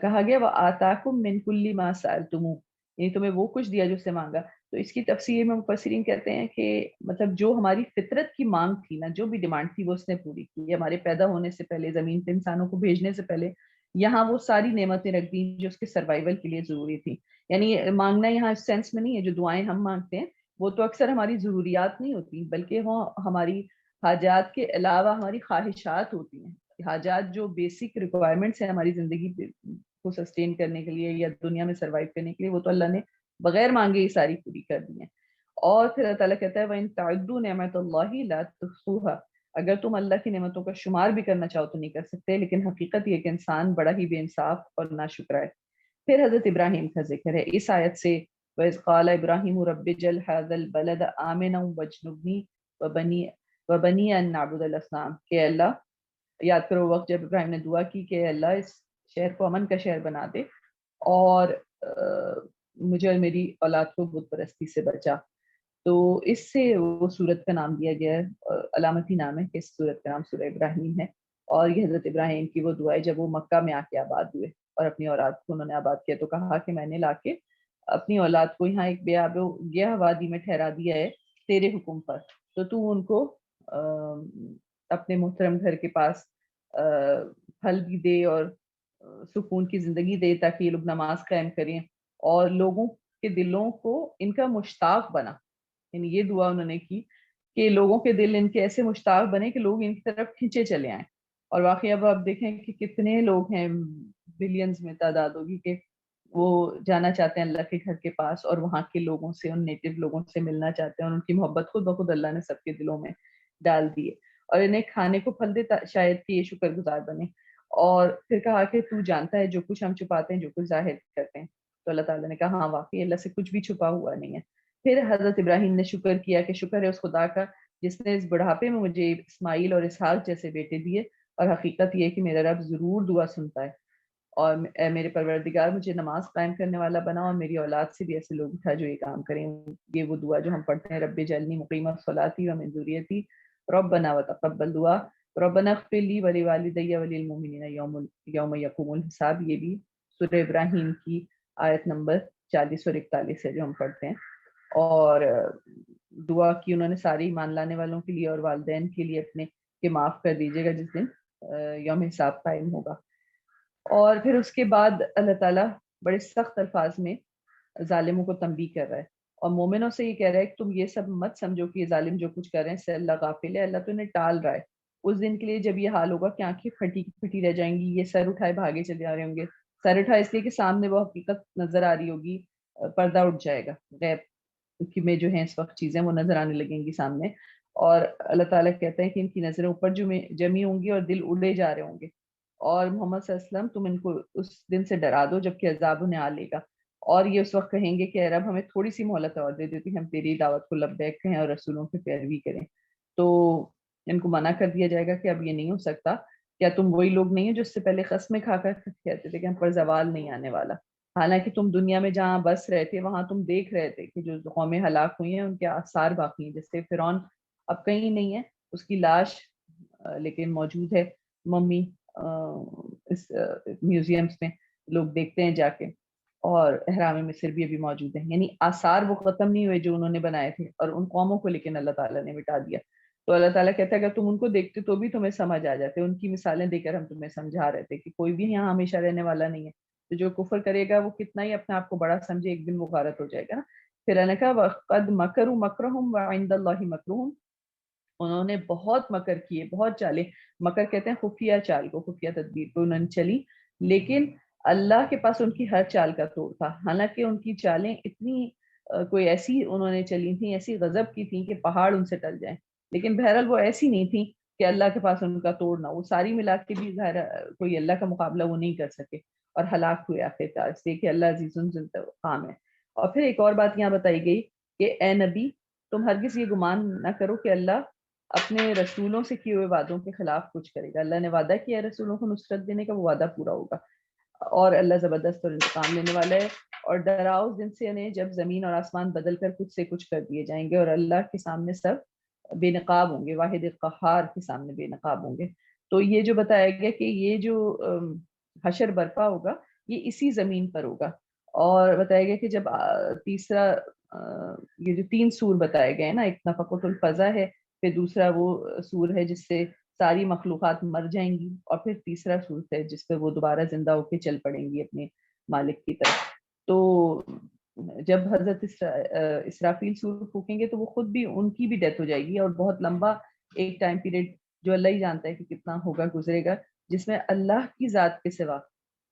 کہا گیا وہ آتاکم من کل ما سألتموہ, یعنی تمہیں وہ کچھ دیا جو سے مانگا. تو اس کی تفسیر میں مفسرین کہتے ہیں کہ مطلب جو ہماری فطرت کی مانگ تھی نا, جو بھی ڈیمانڈ تھی وہ اس نے پوری کی. ہمارے پیدا ہونے سے پہلے, زمین پہ انسانوں کو بھیجنے سے پہلے, یہاں وہ ساری نعمتیں رکھ دی جو اس کے سروائیول کے لیے ضروری تھی. یعنی مانگنا یہاں اس سینس میں نہیں ہے جو دعائیں ہم مانگتے ہیں وہ تو اکثر ہماری ضروریات نہیں ہوتی, بلکہ وہ ہماری حاجات کے علاوہ ہماری خواہشات ہوتی ہیں. حاجات جو بیسک ریکوائرمنٹس ہیں ہماری زندگی کو سسٹین کرنے کے لیے یا دنیا میں سروائیو کرنے کے لیے, وہ تو اللہ نے بغیر مانگے یہ ساری پوری کر دی ہیں. اور پھر اللہ تعالیٰ کہتا ہے وَإِن تَعُدُّوا نِعْمَتَ اللَّهِ لَا تُحْصُوهَا, اگر تم اللہ کی نعمتوں کا شمار بھی کرنا چاہو تو نہیں کر سکتے. لیکن حقیقت یہ کہ انسان بڑا ہی بے انصاف اور ناشکرا ہے. پھر حضرت ابراہیم کا ذکر ہے اس آیت سے, وَإِذْ قَالَ إِبْرَاهِيمُ رَبِّ اجْعَلْ هَٰذَا الْبَلَدَ آمِنًا وَاجْنُبْنِي وَبَنِيَّ أَن نَّعْبُدَ الْأَصْنَامَ, کہ اللہ یاد کرو وقت جب ابراہیم نے دعا کی کہ اللہ اس شہر کو امن کا شہر بنا دے اور مجھے اور میری اولاد کو بت پرستی سے بچا. تو اس سے وہ سورت کا نام دیا گیا ہے, علامتی نام ہے کہ اس سورت کا نام سورہ ابراہیم ہے. اور یہ حضرت ابراہیم کی وہ دعا ہے جب وہ مکہ میں آ کے آباد ہوئے اور اپنی اولاد کو انہوں نے آباد کیا, تو کہا کہ میں نے لا کے اپنی اولاد کو یہاں ایک بے آب و گیا وادی میں ٹھہرا دیا ہے تیرے حکم پر, تو ان کو اپنے محترم گھر کے پاس پھل بھی دے اور سکون کی زندگی دے تاکہ یہ لوگ نماز قائم کریں اور لوگوں کے دلوں کو ان کا مشتاق بنا. یعنی یہ دعا انہوں نے کی کہ لوگوں کے دل ان کے ایسے مشتاق بنے کہ لوگ ان کی طرف کھینچے چلے آئیں. اور واقعی اب آپ دیکھیں کہ کتنے لوگ ہیں, بلینز میں تعداد ہوگی, کہ وہ جانا چاہتے ہیں اللہ کے گھر کے پاس اور وہاں کے لوگوں سے, ان نیٹو لوگوں سے ملنا چاہتے ہیں, اور ان کی محبت خود بخود اللہ نے سب کے دلوں میں ڈال دی ہے. اور انہیں کھانے کو پھل دے شاید کہ یہ شکر گزار بنے. اور پھر کہا کہ تو جانتا ہے جو کچھ ہم چھپاتے ہیں جو کچھ ظاہر کرتے ہیں. تو اللہ تعالیٰ نے کہا ہاں واقعی اللہ سے کچھ بھی چھپا ہوا نہیں ہے. پھر حضرت ابراہیم نے شکر کیا کہ شکر ہے اس خدا کا جس نے اس بڑھاپے میں مجھے اسماعیل اور اسحاق جیسے بیٹے دیے, اور حقیقت یہ کہ میرا رب ضرور دعا سنتا ہے, اور اے میرے پروردگار مجھے نماز قائم کرنے والا بنا, اور میری اولاد سے بھی ایسے لوگ اٹھا جو یہ کام کریں. یہ وہ دعا جو ہم پڑھتے ہیں, رب اجعلنی مقیم الصلاۃ ومن ذریتی ربنا وتقبل دعا ربنا اغفر لی ولوالدی وللمؤمنین یوم یقوم الحساب. یہ بھی سورہ ابراہیم کی آیت نمبر 40 اور 41 ہے جو ہم پڑھتے ہیں. اور دعا کی انہوں نے ساری ایمان لانے والوں کے لیے اور والدین کے لیے اپنے کہ معاف کر دیجیے گا جس دن یوم حساب قائم ہوگا. اور پھر اس کے بعد اللہ تعالیٰ بڑے سخت الفاظ میں ظالموں کو تنبیہ کر رہا ہے اور مومنوں سے یہ کہہ رہا ہے کہ تم یہ سب مت سمجھو کہ یہ ظالم جو کچھ کر رہے ہیں اس سے اللہ غافل ہے, اللہ تو انہیں ٹال رہا ہے. اس دن کے لیے جب یہ حال ہوگا کہ آنکھیں پھٹی پھٹی رہ جائیں گی, یہ سر اٹھائے بھاگے چلے آ رہے ہوں گے, سر اٹھا اس لیے کہ سامنے وہ حقیقت نظر آ رہی ہوگی، پردہ اٹھ جائے گا، غیب کی میں جو ہیں اس وقت چیزیں وہ نظر آنے لگیں گی سامنے. اور اللہ تعالیٰ کہتے ہیں کہ ان کی نظریں اوپر جمی ہوں گی اور دل اڑے جا رہے ہوں گے. اور محمد صلی اللہ علیہ وسلم تم ان کو اس دن سے ڈرا دو جبکہ عذاب انہیں آ لے گا. اور یہ اس وقت کہیں گے کہ اے رب ہمیں تھوڑی سی مہلت اور دے دیتی، ہم تیری دعوت کو لبیک کہیں اور رسولوں کی پیروی کریں. تو ان کو منع کر دیا جائے گا کہ اب یہ نہیں ہو سکتا. کیا تم وہی لوگ نہیں ہیں جو اس سے پہلے قسمیں کھا کر کہتے تھے کہ ہم پر زوال نہیں آنے والا؟ حالانکہ تم دنیا میں جہاں بس رہے تھے وہاں تم دیکھ رہے تھے کہ جو قومیں ہلاک ہوئی ہیں ان کے آثار باقی ہیں. جیسے فرعون اب کہیں نہیں ہے، اس کی لاش لیکن موجود ہے، ممی اس میوزیمز میں لوگ دیکھتے ہیں جا کے، اور احرام مصر بھی ابھی موجود ہیں. یعنی آثار وہ ختم نہیں ہوئے جو انہوں نے بنائے تھے، اور ان قوموں کو لیکن اللہ تعالیٰ نے مٹا دیا. تو اللہ تعالیٰ کہتا ہے اگر تم ان کو دیکھتے تو بھی تمہیں سمجھ آ جاتے. ان کی مثالیں دے کر ہم تمہیں سمجھا رہے تھے کہ کوئی بھی یہاں ہمیشہ رہنے والا نہیں ہے. تو جو کفر کرے گا وہ کتنا ہی اپنے آپ کو بڑا سمجھے، ایک دن وہ غارت ہو جائے گا نا. پھر اللہ نے کہا وَقَدْ مَكَرُوا مَكْرَهُمْ وَعِندَ اللَّهِ مَكْرُهُمْ، انہوں نے بہت مکر کیے، بہت چالیں. مکر کہتے ہیں خفیہ چال کو، خفیہ تدبیر کو انہوں نے چلی، لیکن اللہ کے پاس ان کی ہر چال کا توڑ تھا. حالانکہ ان کی چالیں اتنی کوئی ایسی انہوں نے چلی تھیں، ایسی غضب کی تھیں کہ پہاڑ ان سے ٹل جائیں، لیکن بہرحال وہ ایسی نہیں تھیں کہ اللہ کے پاس ان کا توڑ نہ. وہ ساری ملا کے بھی ظاہر کوئی اللہ کا مقابلہ وہ نہیں کر سکے اور ہلاک ہوئے آخرکار سے کہ اللہ عزیز ذوالانتقام ہے. اور پھر ایک اور بات یہاں بتائی گئی کہ اے نبی تم ہرگز یہ گمان نہ کرو کہ اللہ اپنے رسولوں سے کیے ہوئے وعدوں کے خلاف کچھ کرے گا. اللہ نے وعدہ کیا ہے رسولوں کو نصرت دینے کا، وہ وعدہ پورا ہوگا، اور اللہ زبردست اور انتقام لینے والا ہے. اور ڈراؤ اس دن سے انہیں جب زمین اور آسمان بدل کر کچھ سے کچھ کر دیے جائیں گے اور اللہ کے سامنے سب بے نقاب ہوں گے، واحد قہار کے سامنے بے نقاب ہوں گے. تو یہ جو بتایا گیا کہ یہ جو حشر برپا ہوگا یہ اسی زمین پر ہوگا. اور بتایا گیا کہ جب تیسرا یہ جو 3 سور بتائے گئے نا، ایک نفقۃ الفضا ہے، پھر دوسرا وہ سور ہے جس سے ساری مخلوقات مر جائیں گی، اور پھر تیسرا سور ہے جس پہ وہ دوبارہ زندہ ہو کے چل پڑیں گی اپنے مالک کی طرف. تو جب حضرت اسرافیل سور پھونکیں گے تو وہ خود بھی، ان کی بھی ڈیتھ ہو جائے گی، اور بہت لمبا ایک ٹائم پیریڈ جو اللہ ہی جانتا ہے کہ کتنا ہوگا گزرے گا، جس میں اللہ کی ذات کے سوا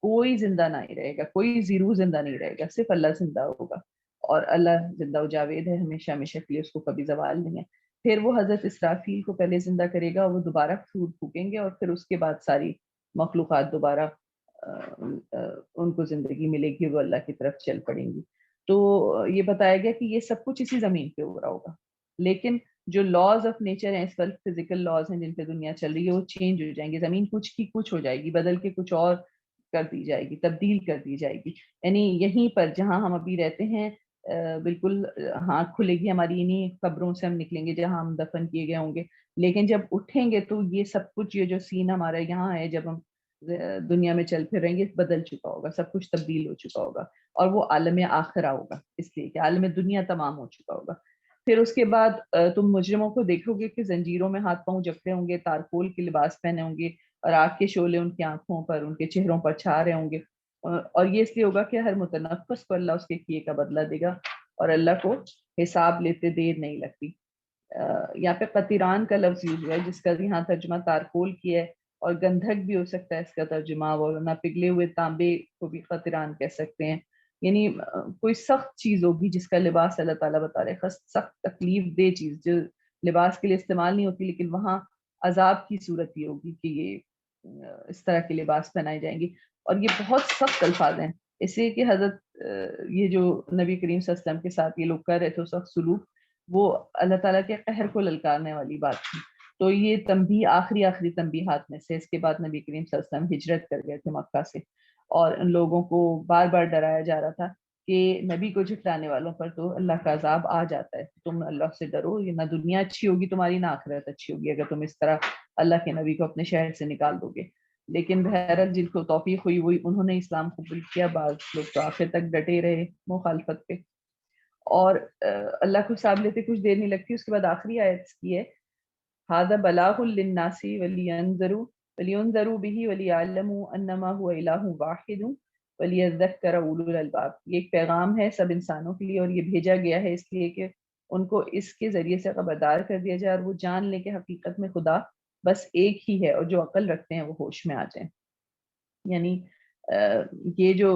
کوئی زندہ نہیں رہے گا، کوئی زیرو زندہ نہیں رہے گا، صرف اللہ زندہ ہوگا. اور اللہ زندہ و جاوید ہے، ہمیشہ ہمیشہ کے لیے، اس کو کبھی زوال نہیں ہے. پھر وہ حضرت اسرافیل کو پہلے زندہ کرے گا، وہ دوبارہ سور پھونکیں گے، اور پھر اس کے بعد ساری مخلوقات دوبارہ ان کو زندگی ملے گی، وہ اللہ کی طرف چل پڑیں گی. تو یہ بتایا گیا کہ یہ سب کچھ اسی زمین پہ ہو رہا ہوگا، لیکن جو لاز آف نیچر ہیں اس وقت، فزیکل لاز ہیں جن پہ دنیا چل رہی ہے، وہ چینج ہو جائیں گے. زمین کچھ کی کچھ ہو جائے گی، بدل کے کچھ اور کر دی جائے گی، تبدیل کر دی جائے گی. یعنی یہیں پر جہاں ہم ابھی رہتے ہیں بالکل ہاں کھلے گی ہماری، انہیں قبروں سے ہم نکلیں گے جہاں ہم دفن کیے گئے ہوں گے، لیکن جب اٹھیں گے تو یہ سب کچھ، یہ جو سین ہمارا یہاں ہے جب ہم دنیا میں چل پھر رہیں گے، بدل چکا ہوگا، سب کچھ تبدیل ہو چکا ہوگا، اور وہ عالم آخرہ ہوگا، اس لیے کہ عالم دنیا تمام ہو چکا ہوگا. پھر اس کے بعد تم مجرموں کو دیکھو گے کہ زنجیروں میں ہاتھ پاؤں جکڑے ہوں گے، تارکول کے لباس پہنے ہوں گے، اور آگ کے شعلے ان کی آنکھوں پر، ان کے چہروں پر چھا رہے ہوں گے. اور یہ اس لیے ہوگا کہ ہر متنفس کو اللہ اس کے کیے کا بدلہ دے گا، اور اللہ کو حساب لیتے دیر نہیں لگتی. یہاں پہ قطیران کا لفظ یوز ہوا ہے جس کا یہاں ترجمہ تارکول کیا ہے، اور گندھک بھی ہو سکتا ہے اس کا ترجمہ، اور نہ پگھلے ہوئے تانبے کو بھی قطیران کہہ سکتے ہیں. یعنی کوئی سخت چیز ہوگی جس کا لباس اللہ تعالیٰ بتا رہے ہیں، سخت تکلیف دہ چیز جو لباس کے لیے استعمال نہیں ہوتی، لیکن وہاں عذاب کی صورت یہ ہوگی کہ یہ اس طرح کے لباس پہنائے جائیں گے. اور یہ بہت سخت الفاظ ہیں، اس لیے کہ حضرت یہ جو نبی کریم صلی اللہ علیہ وسلم کے ساتھ یہ لوگ کر رہے تھے سخت سلوک، وہ اللہ تعالیٰ کے قہر کو للکارنے والی بات تھی. تو یہ تنبیہ آخری تنبیہات میں سے. اس کے بعد نبی کریم صلی اللہ علیہ وسلم ہجرت کر گئے تھے مکہ سے، اور ان لوگوں کو بار بار ڈرایا جا رہا تھا کہ نبی کو جھٹلانے والوں پر تو اللہ کا عذاب آ جاتا ہے، تم اللہ سے ڈرو، یہ نہ دنیا اچھی ہوگی تمہاری نہ آخرت اچھی ہوگی اگر تم اس طرح اللہ کے نبی کو اپنے شہر سے نکال دو گے. لیکن بہرحال جن کو توفیق ہوئی وہی انہوں نے اسلام قبول کیا، بعض لوگ تو آخر تک ڈٹے رہے مخالفت پہ. اور اللہ کو حساب لیتے کچھ دیر نہیں لگتی. اس کے بعد آخری آیت کی ہے هذا بلاغ للناس ولينذروا به وليعلموا انما هو اله واحد وليذكر اولو الالباب. یہ ایک پیغام ہے سب انسانوں کے لیے، اور یہ بھیجا گیا ہے اس لیے کہ ان کو اس کے ذریعے سے خبردار کر دیا جائے، اور وہ جان لیں کہ حقیقت میں خدا بس ایک ہی ہے، اور جو عقل رکھتے ہیں وہ ہوش میں آ جائیں. یعنی یہ جو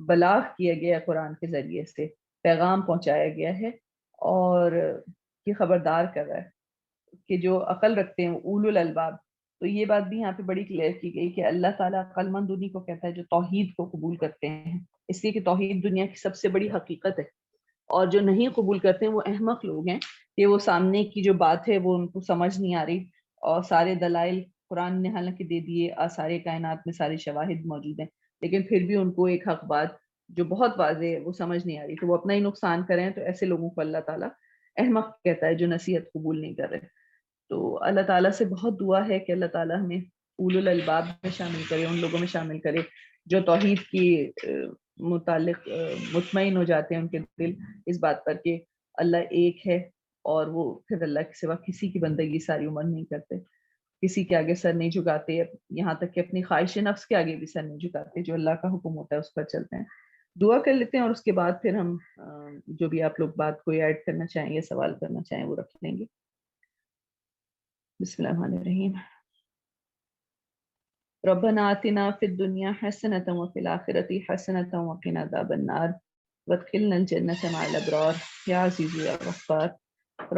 بلاغ کیا گیا قرآن کے ذریعے سے پیغام پہنچایا گیا ہے، اور یہ خبردار کر رہا ہے کہ جو عقل رکھتے ہیں اولو الالباب. تو یہ بات بھی یہاں پہ بڑی کلیئر کی گئی کہ اللہ تعالیٰ عقل مند انہیں کو کہتا ہے جو توحید کو قبول کرتے ہیں، اس لیے کہ توحید دنیا کی سب سے بڑی حقیقت ہے. اور جو نہیں قبول کرتے ہیں وہ احمق لوگ ہیں کہ وہ سامنے کی جو بات ہے وہ ان کو سمجھ نہیں آ رہی، اور سارے دلائل قرآن نے حالانکہ دے دیے، اور سارے کائنات میں سارے شواہد موجود ہیں، لیکن پھر بھی ان کو ایک حق بات جو بہت واضح ہے وہ سمجھ نہیں آ رہی، تو وہ اپنا ہی نقصان کریں. تو ایسے لوگوں کو اللہ تعالیٰ احمق کہتا ہے جو نصیحت قبول نہیں کر رہے. تو اللہ تعالیٰ سے بہت دعا ہے کہ اللہ تعالیٰ ہمیں اولو الالباب میں شامل کرے، ان لوگوں میں شامل کرے جو توحید کی متعلق مطمئن ہو جاتے ہیں ان کے دل اس بات پر کہ اللہ ایک ہے، اور وہ پھر اللہ کے سوا کسی کی بندگی ساری عمر نہیں کرتے، کسی کے آگے سر نہیں جھکاتے، یہاں تک کہ اپنی خواہش نفس کے آگے بھی سر نہیں جھکاتے، جو اللہ کا حکم ہوتا ہے اس پر چلتے ہیں. دعا کر لیتے ہیں اور اس کے بعد پھر ہم جو بھی آپ لوگ بات کوئی ایڈ کرنا چاہیں یا سوال کرنا چاہیں وہ رکھ لیں گے. بسم اللہ الرحمن الرحیم. ربنا آتنا فی الدنیا حسنة وفی الآخرة حسنة وقنا عذاب النار وادخلنا الجنة مع الأبرار یا عزیز یا غفار.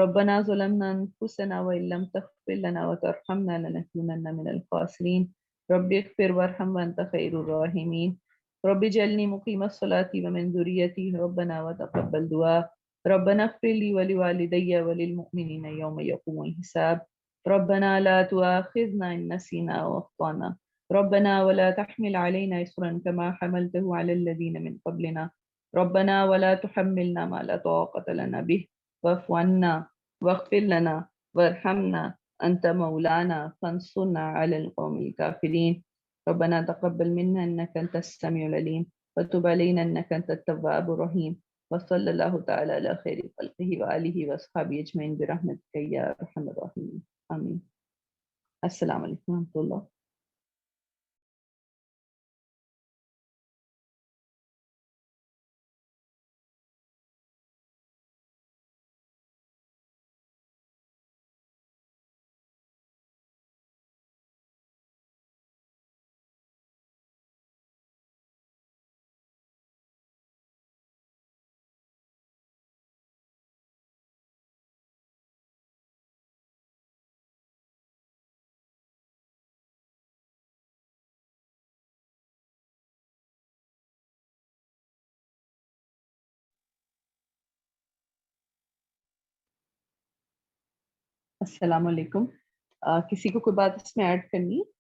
ربنا ظلمنا أنفسنا وإن لم تغفر لنا وترحمنا لنكونن من الخاسرين. رب اغفر وارحم وأنت خير الراحمين. رب اجعلني مقيم الصلاة ومن ذريتي ربنا وتقبل دعاء. ربنا اغفر لي ولوالدي وللمؤمنين يوم يقوم الحساب. ربنا لا تؤاخذنا إن نسينا أو أخطأنا. ربنا ولا تحمل علينا إصرا كما حملته على الذين من قبلنا. ربنا ولا تحملنا ما لا طاقة لنا به واعف عنا واغفر لنا وارحمنا أنت مولانا فانصرنا على القوم الكافرين. ربنا تقبل منا إنك أنت السميع العليم وتب علينا إنك أنت التواب الرحيم. وصلى الله تعالى على خير خلقه وآله وأصحابه أجمعين برحمتك يا أرحم الراحمين. آمين. السلام علیکم و رحمۃ اللہ. السلام علیکم. کسی کو کوئی بات اس میں ایڈ کرنی ہے؟